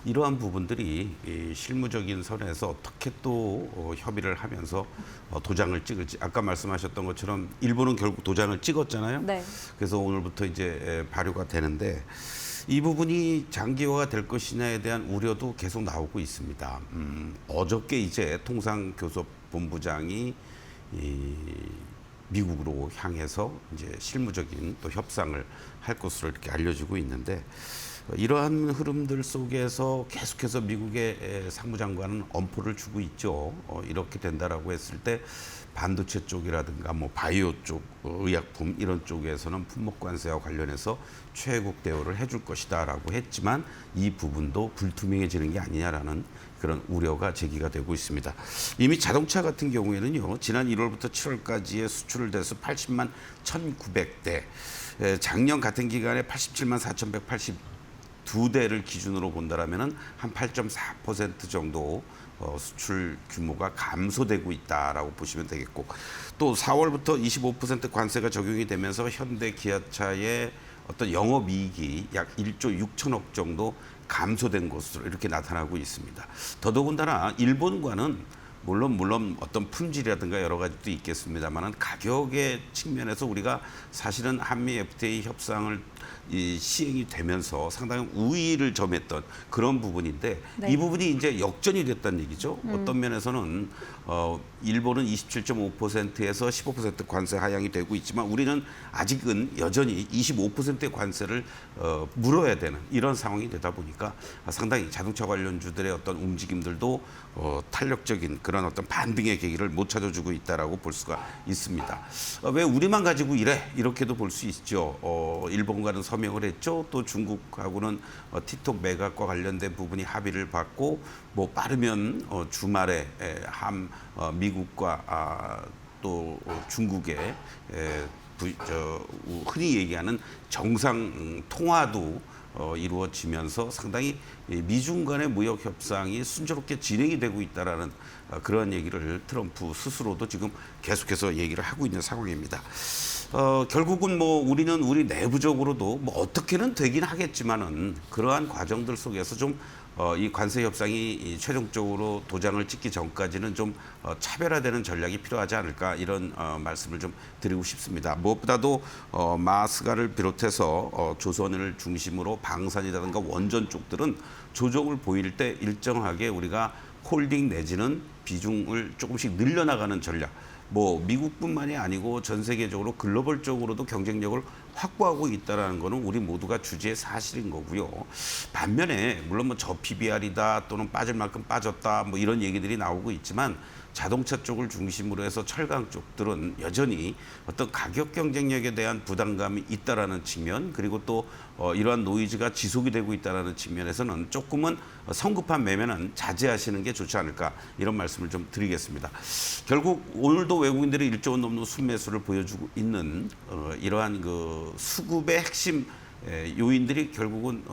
이러한 부분들이 실무적인 선에서 어떻게 또 협의를 하면서 도장을 찍을지 아까 말씀하셨던 것처럼 일본은 결국 도장을 찍었잖아요. 네. 그래서 오늘부터 이제 발효가 되는데 이 부분이 장기화가 될 것이냐에 대한 우려도 계속 나오고 있습니다. 어저께 이제 통상교섭본부장이 미국으로 향해서 이제 실무적인 또 협상을 할 것으로 이렇게 알려지고 있는데 이러한 흐름들 속에서 계속해서 미국의 상무장관은 엄포를 주고 있죠. 이렇게 된다라고 했을 때 반도체 쪽이라든가 뭐 바이오 쪽, 의약품 이런 쪽에서는 품목 관세와 관련해서 최애국 대우를 해줄 것이다라고 했지만 이 부분도 불투명해지는 게 아니냐라는 그런 우려가 제기가 되고 있습니다. 이미 자동차 같은 경우에는요, 지난 1월부터 7월까지의 수출 대수 80만 1,900대, 작년 같은 기간에 87만 4,182대를 기준으로 본다라면은 한 8.4% 정도 수출 규모가 감소되고 있다라고 보시면 되겠고, 또 4월부터 25% 관세가 적용이 되면서 현대 기아차의 어떤 영업이익이 약 1조 6천억 정도 감소된 것으로 이렇게 나타나고 있습니다. 더더군다나 일본과는 물론 어떤 품질이라든가 여러 가지도 있겠습니다만 가격의 측면에서 우리가 사실은 한미 FTA 협상을 시행이 되면서 상당히 우위를 점했던 그런 부분인데 네. 이 부분이 이제 역전이 됐다는 얘기죠. 어떤 면에서는 일본은 27.5%에서 15% 관세 하향이 되고 있지만 우리는 아직은 여전히 25%의 관세를 물어야 되는 이런 상황이 되다 보니까 상당히 자동차 관련주들의 어떤 움직임들도 탄력적인 그런 어떤 반등의 계기를 못 찾아주고 있다라고 볼 수가 있습니다. 왜 우리만 가지고 이래? 이렇게도 볼 수 있죠. 일본과는 서명을 했죠. 또 중국하고는 틱톡 매각과 관련된 부분이 합의를 받고 뭐 빠르면 주말에 미국과 또 중국의 흔히 얘기하는 정상 통화도 이루어지면서 상당히 미중 간의 무역 협상이 순조롭게 진행이 되고 있다라는 그런 얘기를 트럼프 스스로도 지금 계속해서 얘기를 하고 있는 상황입니다. 결국은 뭐 우리는 우리 내부적으로도 뭐 어떻게는 되긴 하겠지만은 그러한 과정들 속에서 좀 이 관세 협상이 최종적으로 도장을 찍기 전까지는 좀 차별화되는 전략이 필요하지 않을까 이런 말씀을 좀 드리고 싶습니다. 무엇보다도 마스가를 비롯해서 조선을 중심으로 방산이라든가 원전 쪽들은 조정을 보일 때 일정하게 우리가 홀딩 내지는 비중을 조금씩 늘려나가는 전략. 뭐 미국뿐만이 아니고 전 세계적으로 글로벌적으로도 경쟁력을 확보하고 있다라는 거는 우리 모두가 주지의 사실인 거고요. 반면에 물론 뭐 저 PBR이다 또는 빠질 만큼 빠졌다 뭐 이런 얘기들이 나오고 있지만 자동차 쪽을 중심으로 해서 철강 쪽들은 여전히 어떤 가격 경쟁력에 대한 부담감이 있다라는 측면, 그리고 또 이러한 노이즈가 지속이 되고 있다라는 측면에서는 조금은 성급한 매매는 자제하시는 게 좋지 않을까, 이런 말씀을 좀 드리겠습니다. 결국 오늘도 외국인들이 1조 원 넘는 순매수를 보여주고 있는 이러한 그 수급의 핵심 요인들이 결국은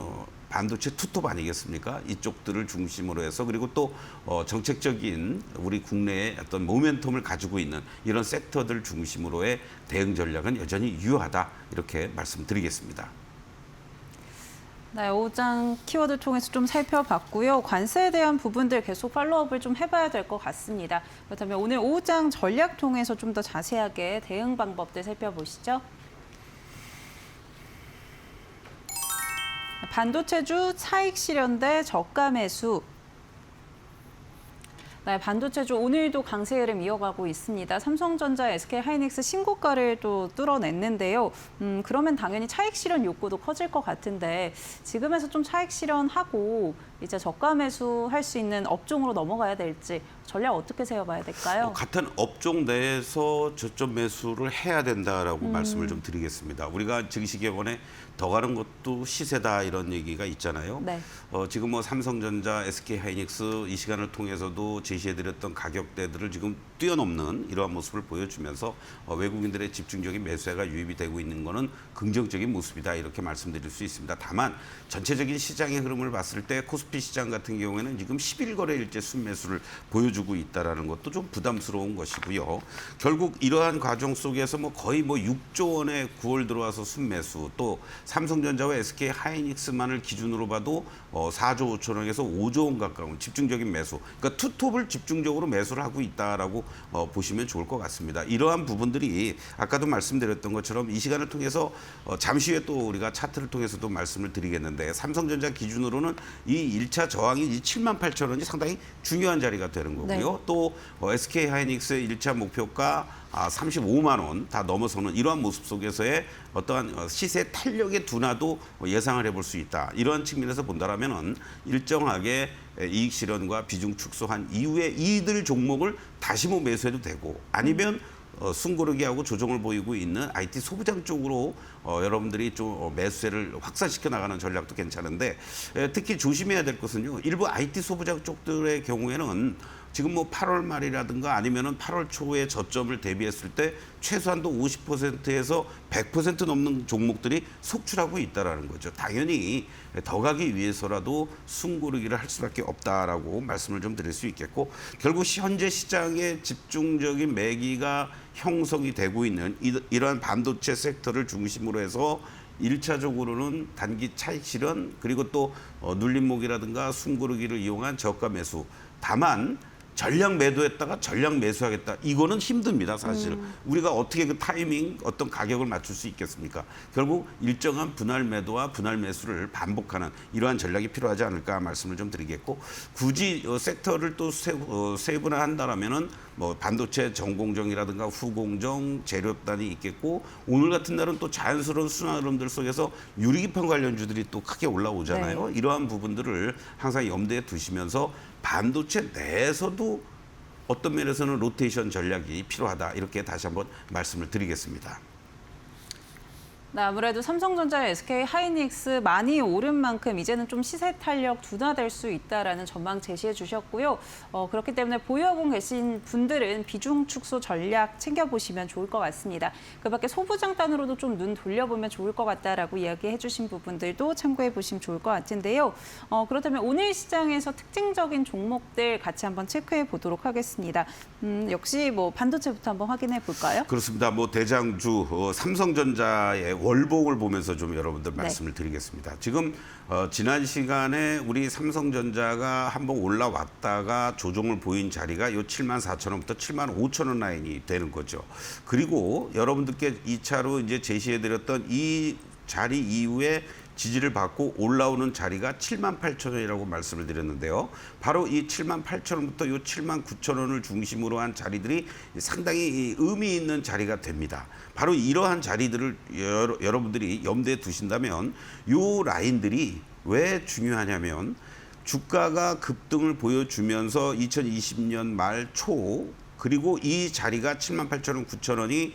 반도체 투톱 아니겠습니까? 이쪽들을 중심으로 해서, 그리고 또 정책적인 우리 국내의 어떤 모멘텀을 가지고 있는 이런 섹터들 중심으로의 대응 전략은 여전히 유효하다, 이렇게 말씀드리겠습니다. 네, 오장 키워드 통해서 좀 살펴봤고요. 관세에 대한 부분들 계속 팔로우업을 좀 해봐야 될 것 같습니다. 그렇다면 오늘 오장 전략 통해서 좀 더 자세하게 대응 방법들 살펴보시죠. 반도체주 차익 실현 대 저가 매수. 네, 반도체주 오늘도 강세 흐름 이어가고 있습니다. 삼성전자, SK하이닉스 신고가를 또 뚫어냈는데요. 그러면 당연히 차익 실현 욕구도 커질 것 같은데 지금에서 좀 차익 실현하고 이제 저가 매수할 수 있는 업종으로 넘어가야 될지 전략 어떻게 세워봐야 될까요? 같은 업종 내에서 저점 매수를 해야 된다라고 말씀을 좀 드리겠습니다. 우리가 증시개원에 더 가는 것도 시세다 이런 얘기가 있잖아요. 네. 지금 뭐 삼성전자, SK하이닉스 이 시간을 통해서도 제시해드렸던 가격대들을 지금 뛰어넘는 이러한 모습을 보여주면서 외국인들의 집중적인 매수가 유입이 되고 있는 것은 긍정적인 모습이다, 이렇게 말씀드릴 수 있습니다. 다만 전체적인 시장의 흐름을 봤을 때 코스피 시장 같은 경우에는 지금 11거래일째 순매수를 보여주고 있다는 것도 좀 부담스러운 것이고요. 결국 이러한 과정 속에서 뭐 거의 뭐 6조 원의 9월 들어와서 순매수, 또 삼성전자와 SK하이닉스만을 기준으로 봐도 4조 5천 원에서 5조 원 가까운 집중적인 매수, 그러니까 투톱을 집중적으로 매수를 하고 있다라고 보시면 좋을 것 같습니다. 이러한 부분들이 아까도 말씀드렸던 것처럼 이 시간을 통해서 잠시 후에 또 우리가 차트를 통해서도 말씀을 드리겠는데, 삼성전자 기준으로는 이 1차 저항이 이 7만 8천 원이 상당히 중요한 자리가 되는 거고요. 네. 또 SK하이닉스의 1차 목표가 35만 원 다 넘어서는 이러한 모습 속에서의 어떠한 시세 탄력의 둔화도 예상을 해볼 수 있다. 이러한 측면에서 본다라면은 일정하게 이익 실현과 비중 축소한 이후에 이들 종목을 다시 뭐 매수해도 되고, 아니면 숨고르기하고 조정을 보이고 있는 IT 소부장 쪽으로 여러분들이 좀 매수세를 확산시켜 나가는 전략도 괜찮은데, 특히 조심해야 될 것은요, 일부 IT 소부장 쪽들의 경우에는 지금 뭐 8월 말이라든가 아니면은 8월 초에 저점을 대비했을 때 최소한도 50%에서 100% 넘는 종목들이 속출하고 있다라는 거죠. 당연히 더 가기 위해서라도 숨고르기를 할 수밖에 없다라고 말씀을 좀 드릴 수 있겠고, 결국 현재 시장의 집중적인 매기가 형성이 되고 있는 이러한 반도체 섹터를 중심으로 해서 1차적으로는 단기 차익 실현, 그리고 또 눌림목이라든가 숨고르기를 이용한 저가 매수. 다만 전량 매도했다가 전량 매수하겠다, 이거는 힘듭니다, 사실. 우리가 어떻게 그 타이밍, 어떤 가격을 맞출 수 있겠습니까? 결국 일정한 분할 매도와 분할 매수를 반복하는 이러한 전략이 필요하지 않을까 말씀을 좀 드리겠고, 굳이 섹터를 또 세분화한다라면은 뭐 반도체 전공정이라든가 후공정, 재료단이 있겠고, 오늘 같은 날은 또 자연스러운 순환 흐름들 속에서 유리기판 관련주들이 또 크게 올라오잖아요. 네. 이러한 부분들을 항상 염두에 두시면서 반도체 내에서도 어떤 면에서는 로테이션 전략이 필요하다, 이렇게 다시 한번 말씀을 드리겠습니다. 네, 아무래도 삼성전자, SK하이닉스 많이 오른 만큼 이제는 좀 시세 탄력 둔화될 수 있다라는 전망 제시해 주셨고요. 그렇기 때문에 보유하고 계신 분들은 비중 축소 전략 챙겨보시면 좋을 것 같습니다. 그밖에 소부장단으로도 좀 눈 돌려보면 좋을 것 같다라고 이야기해 주신 부분들도 참고해 보시면 좋을 것 같은데요. 그렇다면 오늘 시장에서 특징적인 종목들 같이 한번 체크해 보도록 하겠습니다. 역시 뭐 반도체부터 한번 확인해 볼까요? 그렇습니다. 뭐 대장주 삼성전자의 월봉을 보면서 좀 여러분들 말씀을 드리겠습니다. 지금 지난 시간에 우리 삼성전자가 한번 올라왔다가 조정을 보인 자리가 요 7만 4천 원부터 7만 5천 원 라인이 되는 거죠. 그리고 여러분들께 2차로 이제 제시해드렸던 이 자리 이후에 지지를 받고 올라오는 자리가 78,000원이라고 말씀을 드렸는데요. 바로 이 78,000원부터 이 79,000원을 중심으로 한 자리들이 상당히 의미 있는 자리가 됩니다. 바로 이러한 자리들을 여러분들이 염두에 두신다면 이 라인들이 왜 중요하냐면 주가가 급등을 보여주면서 2020년 말 초 그리고 이 자리가 78,000원, 9,000원이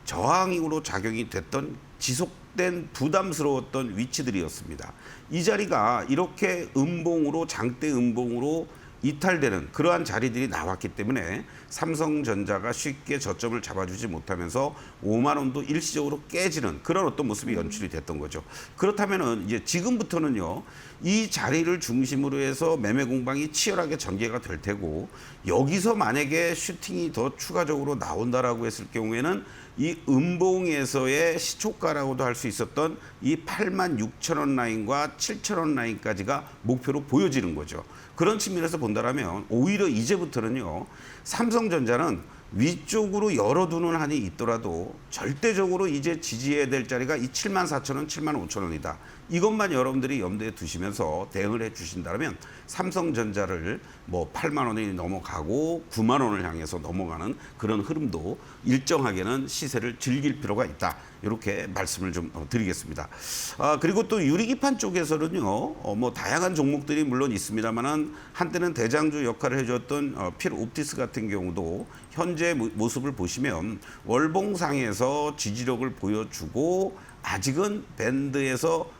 저항으로 작용이 됐던 지속된 부담스러웠던 위치들이었습니다. 이 자리가 이렇게 음봉으로 장대 음봉으로 이탈되는 그러한 자리들이 나왔기 때문에 삼성전자가 쉽게 저점을 잡아주지 못하면서 5만 원도 일시적으로 깨지는 그런 어떤 모습이 연출이 됐던 거죠. 그렇다면은 이제 지금부터는요, 이 자리를 중심으로 해서 매매 공방이 치열하게 전개가 될 테고 여기서 만약에 슈팅이 더 추가적으로 나온다라고 했을 경우에는 이 음봉에서의 시초가라고도 할 수 있었던 이 86,000원 라인과 7,000원 라인까지가 목표로 보여지는 거죠. 그런 측면에서 본다면 오히려 이제부터는요, 삼성전자는 위쪽으로 열어두는 한이 있더라도 절대적으로 이제 지지해야 될 자리가 이 74,000원, 75,000원이다. 이것만 여러분들이 염두에 두시면서 대응을 해 주신다면 삼성전자를 뭐 8만 원이 넘어가고 9만 원을 향해서 넘어가는 그런 흐름도 일정하게는 시세를 즐길 필요가 있다. 이렇게 말씀을 좀 드리겠습니다. 그리고 또 유리기판 쪽에서는요, 뭐 다양한 종목들이 물론 있습니다만은 한때는 대장주 역할을 해줬던 필 옵티스 같은 경우도 현재 모습을 보시면 월봉상에서 지지력을 보여주고 아직은 밴드에서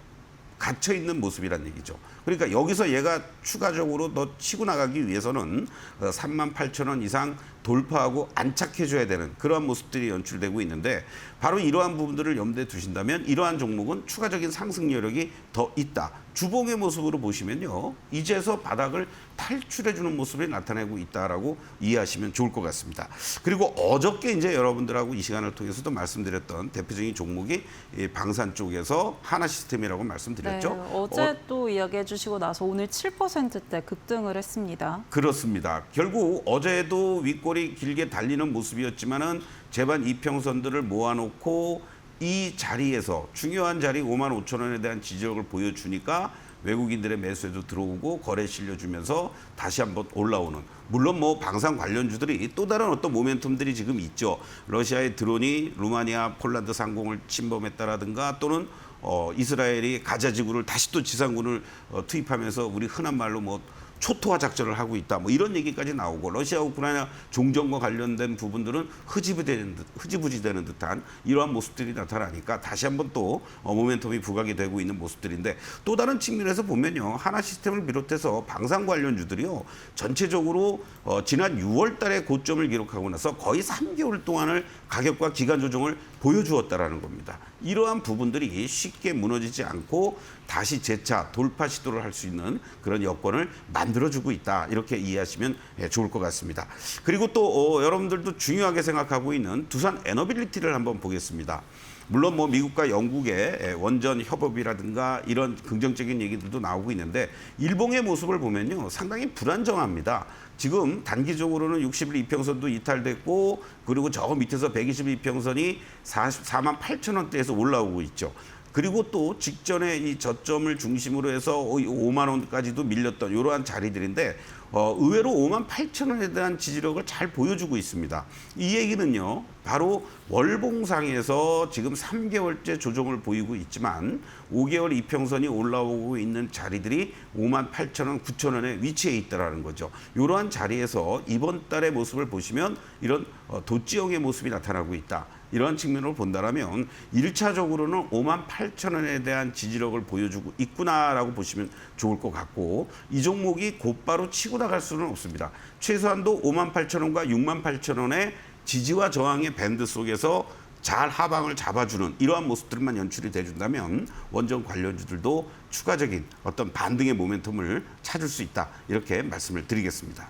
갇혀 있는 모습이란 얘기죠. 그러니까 여기서 얘가 추가적으로 더 치고 나가기 위해서는 38,000원 이상 돌파하고 안착해줘야 되는 그러한 모습들이 연출되고 있는데 바로 이러한 부분들을 염두에 두신다면 이러한 종목은 추가적인 상승 여력이 더 있다. 주봉의 모습으로 보시면요, 이제서 바닥을 탈출해주는 모습이 나타내고 있다라고 이해하시면 좋을 것 같습니다. 그리고 어저께 이제 여러분들하고 이 시간을 통해서도 말씀드렸던 대표적인 종목이 이 방산 쪽에서 하나시스템이라고 말씀드렸죠. 네, 어제 또 이야기해 주시고 나서 오늘 7%대 급등을 했습니다. 그렇습니다. 결국 어제도 윗골이 길게 달리는 모습이었지만은 제반 이평선들을 모아놓고 이 자리에서 중요한 자리 5만 5천 원에 대한 지지력을 보여주니까 외국인들의 매수에도 들어오고 거래 실려주면서 다시 한번 올라오는, 물론 뭐 방산 관련주들이 또 다른 어떤 모멘텀들이 지금 있죠. 러시아의 드론이 루마니아, 폴란드 상공을 침범했다라든가 또는 이스라엘이 가자 지구를 다시 또 지상군을 투입하면서 우리 흔한 말로 뭐 초토화 작전을 하고 있다. 뭐 이런 얘기까지 나오고 러시아 우크라이나 종전과 관련된 부분들은 흐지부지 되는 듯한 이러한 모습들이 나타나니까 다시 한번 또 모멘텀이 부각이 되고 있는 모습들인데 또 다른 측면에서 보면요. 하나시스템을 비롯해서 방산 관련주들이요. 전체적으로 지난 6월 달에 고점을 기록하고 나서 거의 3개월 동안을 가격과 기간 조정을 보여주었다라는 겁니다. 이러한 부분들이 쉽게 무너지지 않고 다시 재차 돌파 시도를 할 수 있는 그런 여건을 만들어주고 있다. 이렇게 이해하시면 좋을 것 같습니다. 그리고 또 여러분들도 중요하게 생각하고 있는 두산 에너빌리티를 한번 보겠습니다. 물론 뭐 미국과 영국의 원전 협업이라든가 이런 긍정적인 얘기들도 나오고 있는데 일봉의 모습을 보면요. 상당히 불안정합니다. 지금 단기적으로는 60일 이평선도 이탈됐고 그리고 저 밑에서 122평선이 44만 8천 원대에서 올라오고 있죠. 그리고 또 직전에 이 저점을 중심으로 해서 5만 원까지도 밀렸던 이러한 자리들인데 의외로 5만 8천 원에 대한 지지력을 잘 보여주고 있습니다. 이 얘기는요. 바로 월봉상에서 지금 3개월째 조정을 보이고 있지만 5개월 이평선이 올라오고 있는 자리들이 5만 8천 원, 9천 원에 위치해 있다는 거죠. 이러한 자리에서 이번 달의 모습을 보시면 이런 도지형의 모습이 나타나고 있다. 이러한 측면으로 본다면 1차적으로는 5만 8천 원에 대한 지지력을 보여주고 있구나라고 보시면 좋을 것 같고 이 종목이 곧바로 치고 나갈 수는 없습니다. 최소한도 5만 8천 원과 6만 8천 원의 지지와 저항의 밴드 속에서 잘 하방을 잡아주는 이러한 모습들만 연출이 돼준다면 원전 관련주들도 추가적인 어떤 반등의 모멘텀을 찾을 수 있다. 이렇게 말씀을 드리겠습니다.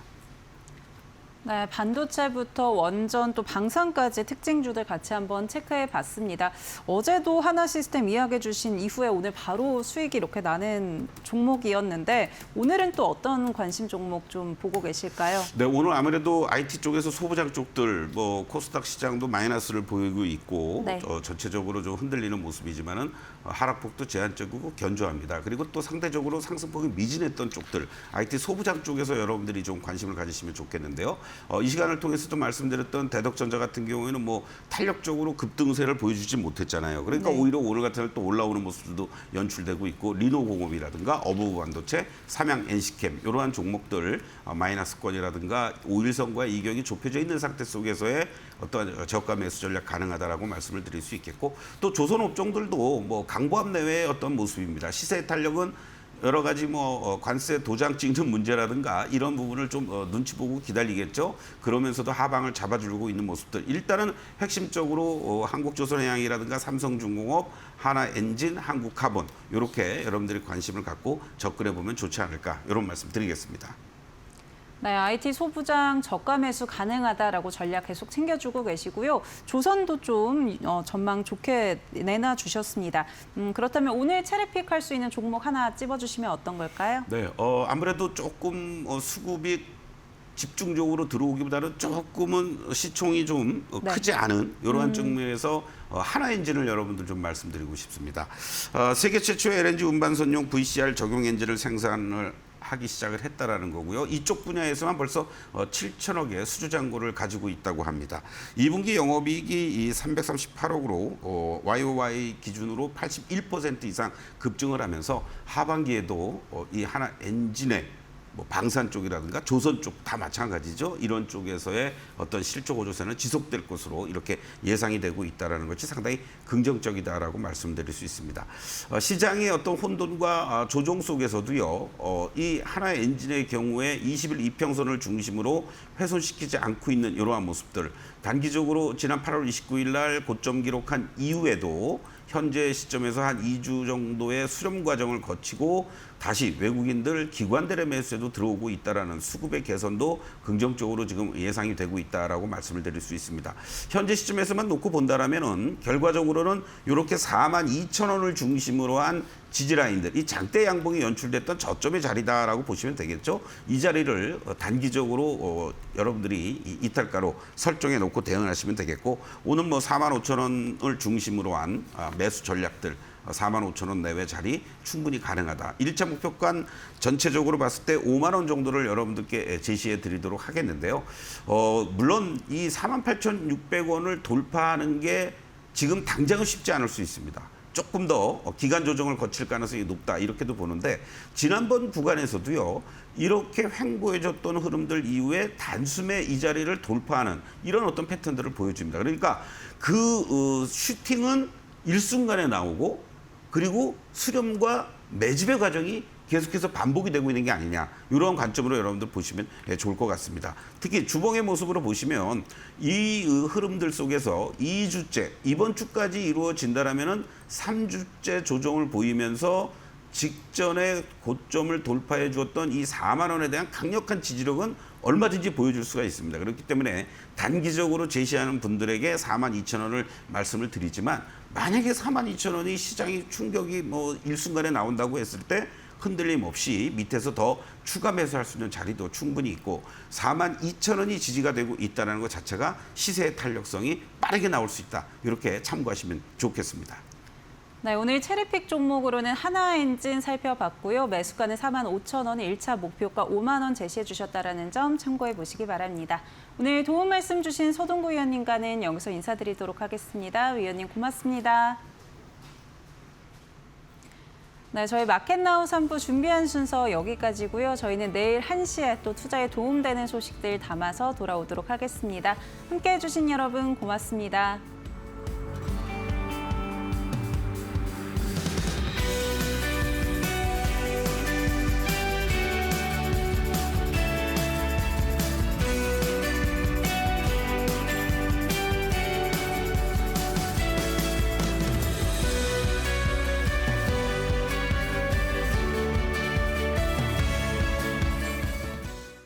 네, 반도체부터 원전 또 방산까지 특징주들 같이 한번 체크해 봤습니다. 어제도 하나시스템 이야기해 주신 이후에 오늘 바로 수익이 이렇게 나는 종목이었는데 오늘은 또 어떤 관심 종목 좀 보고 계실까요? 네, 오늘 아무래도 IT 쪽에서 소부장 쪽들, 뭐 코스닥 시장도 마이너스를 보이고 있고 네. 전체적으로 좀 흔들리는 모습이지만은 하락폭도 제한적이고 견조합니다. 그리고 또 상대적으로 상승폭이 미진했던 쪽들, IT 소부장 쪽에서 여러분들이 좀 관심을 가지시면 좋겠는데요. 이 시간을 통해서도 말씀드렸던 대덕전자 같은 경우에는 뭐 탄력적으로 급등세를 보여주지 못했잖아요. 그러니까 네. 오히려 오늘 같은 날 또 올라오는 모습도 연출되고 있고 리노공업이라든가 어부반도체, 삼양 NC캠 이러한 종목들 마이너스권이라든가 5일선과의 이격이 좁혀져 있는 상태 속에서의 어떤 저가 매수 전략 가능하다라고 말씀을 드릴 수 있겠고 또 조선업종들도 뭐 강보합 내외의 어떤 모습입니다. 시세 탄력은 여러 가지 뭐 관세 도장 찍는 문제라든가 이런 부분을 좀 눈치 보고 기다리겠죠. 그러면서도 하방을 잡아주고 있는 모습들. 일단은 핵심적으로 한국조선해양이라든가 삼성중공업, 하나엔진, 한국카본 이렇게 여러분들이 관심을 갖고 접근해 보면 좋지 않을까 이런 말씀 드리겠습니다. 네, IT 소부장 저가 매수 가능하다라고 전략 계속 챙겨주고 계시고요. 조선도 좀 전망 좋게 내놔주셨습니다. 그렇다면 오늘 체리픽할 수 있는 종목 하나 찝어주시면 어떤 걸까요? 네, 아무래도 조금 수급이 집중적으로 들어오기보다는 조금은 시총이 좀 네. 크지 않은 이러한 측면에서 하나엔진을 여러분들 좀 말씀드리고 싶습니다. 세계 최초의 LNG 운반선용 VCR 적용 엔진을 생산을 하기 시작을 했다라는 거고요. 이쪽 분야에서만 벌써 7천억의 수주 잔고를 가지고 있다고 합니다. 2분기 영업이익이 338억으로 YOY 기준으로 81% 이상 급증을 하면서 하반기에도 이 하나 엔진의 뭐 방산 쪽이라든가 조선 쪽 다 마찬가지죠. 이런 쪽에서의 어떤 실적 호조세는 지속될 것으로 이렇게 예상이 되고 있다는 것이 상당히 긍정적이다라고 말씀드릴 수 있습니다. 시장의 어떤 혼돈과 조정 속에서도요. 이 하나 엔진의 경우에 20일 이평선을 중심으로 훼손시키지 않고 있는 이러한 모습들. 단기적으로 지난 8월 29일 날 고점 기록한 이후에도 현재 시점에서 한 2주 정도의 수렴 과정을 거치고 다시 외국인들 기관들의 매수에도 들어오고 있다라는 수급의 개선도 긍정적으로 지금 예상이 되고 있다라고 말씀을 드릴 수 있습니다. 현재 시점에서만 놓고 본다라면은 결과적으로는 이렇게 42,000원을 중심으로 한 지지라인들, 이 장대 양봉이 연출됐던 저점의 자리다라고 보시면 되겠죠. 이 자리를 단기적으로 여러분들이 이탈가로 설정해 놓고 대응하시면 되겠고 오늘 뭐 45,000원을 중심으로 한 매수 전략들 45,000원 내외 자리 충분히 가능하다. 1차 목표가 전체적으로 봤을 때 5만 원 정도를 여러분들께 제시해 드리도록 하겠는데요. 물론 이 48,600원을 돌파하는 게 지금 당장은 쉽지 않을 수 있습니다. 조금 더 기간 조정을 거칠 가능성이 높다 이렇게도 보는데 지난번 구간에서도요. 이렇게 횡보해줬던 흐름들 이후에 단숨에 이 자리를 돌파하는 이런 어떤 패턴들을 보여줍니다. 그러니까 그 슈팅은 일순간에 나오고 그리고 수렴과 매집의 과정이 계속해서 반복이 되고 있는 게 아니냐 이런 관점으로 여러분들 보시면 좋을 것 같습니다. 특히 주봉의 모습으로 보시면 이 흐름들 속에서 2주째 이번 주까지 이루어진다라면은 3주째 조정을 보이면서 직전에 고점을 돌파해 주었던 이 4만 원에 대한 강력한 지지력은 얼마든지 보여줄 수가 있습니다. 그렇기 때문에 단기적으로 제시하는 분들에게 42,000원을 말씀을 드리지만 만약에 42,000원이 시장이 충격이 뭐 일순간에 나온다고 했을 때 흔들림 없이 밑에서 더 추가 매수할 수 있는 자리도 충분히 있고 42,000원이 지지가 되고 있다는 것 자체가 시세의 탄력성이 빠르게 나올 수 있다. 이렇게 참고하시면 좋겠습니다. 네, 오늘 체리픽 종목으로는 하나엔진 살펴봤고요. 매수가는 45,000원, 1차 목표가 5만 원 제시해 주셨다는 점 참고해 보시기 바랍니다. 오늘 도움 말씀 주신 서동구 위원님과는 여기서 인사드리도록 하겠습니다. 위원님 고맙습니다. 네, 저희 마켓나우 3부 준비한 순서 여기까지고요. 저희는 내일 1시에 또 투자에 도움되는 소식들 담아서 돌아오도록 하겠습니다. 함께해 주신 여러분 고맙습니다.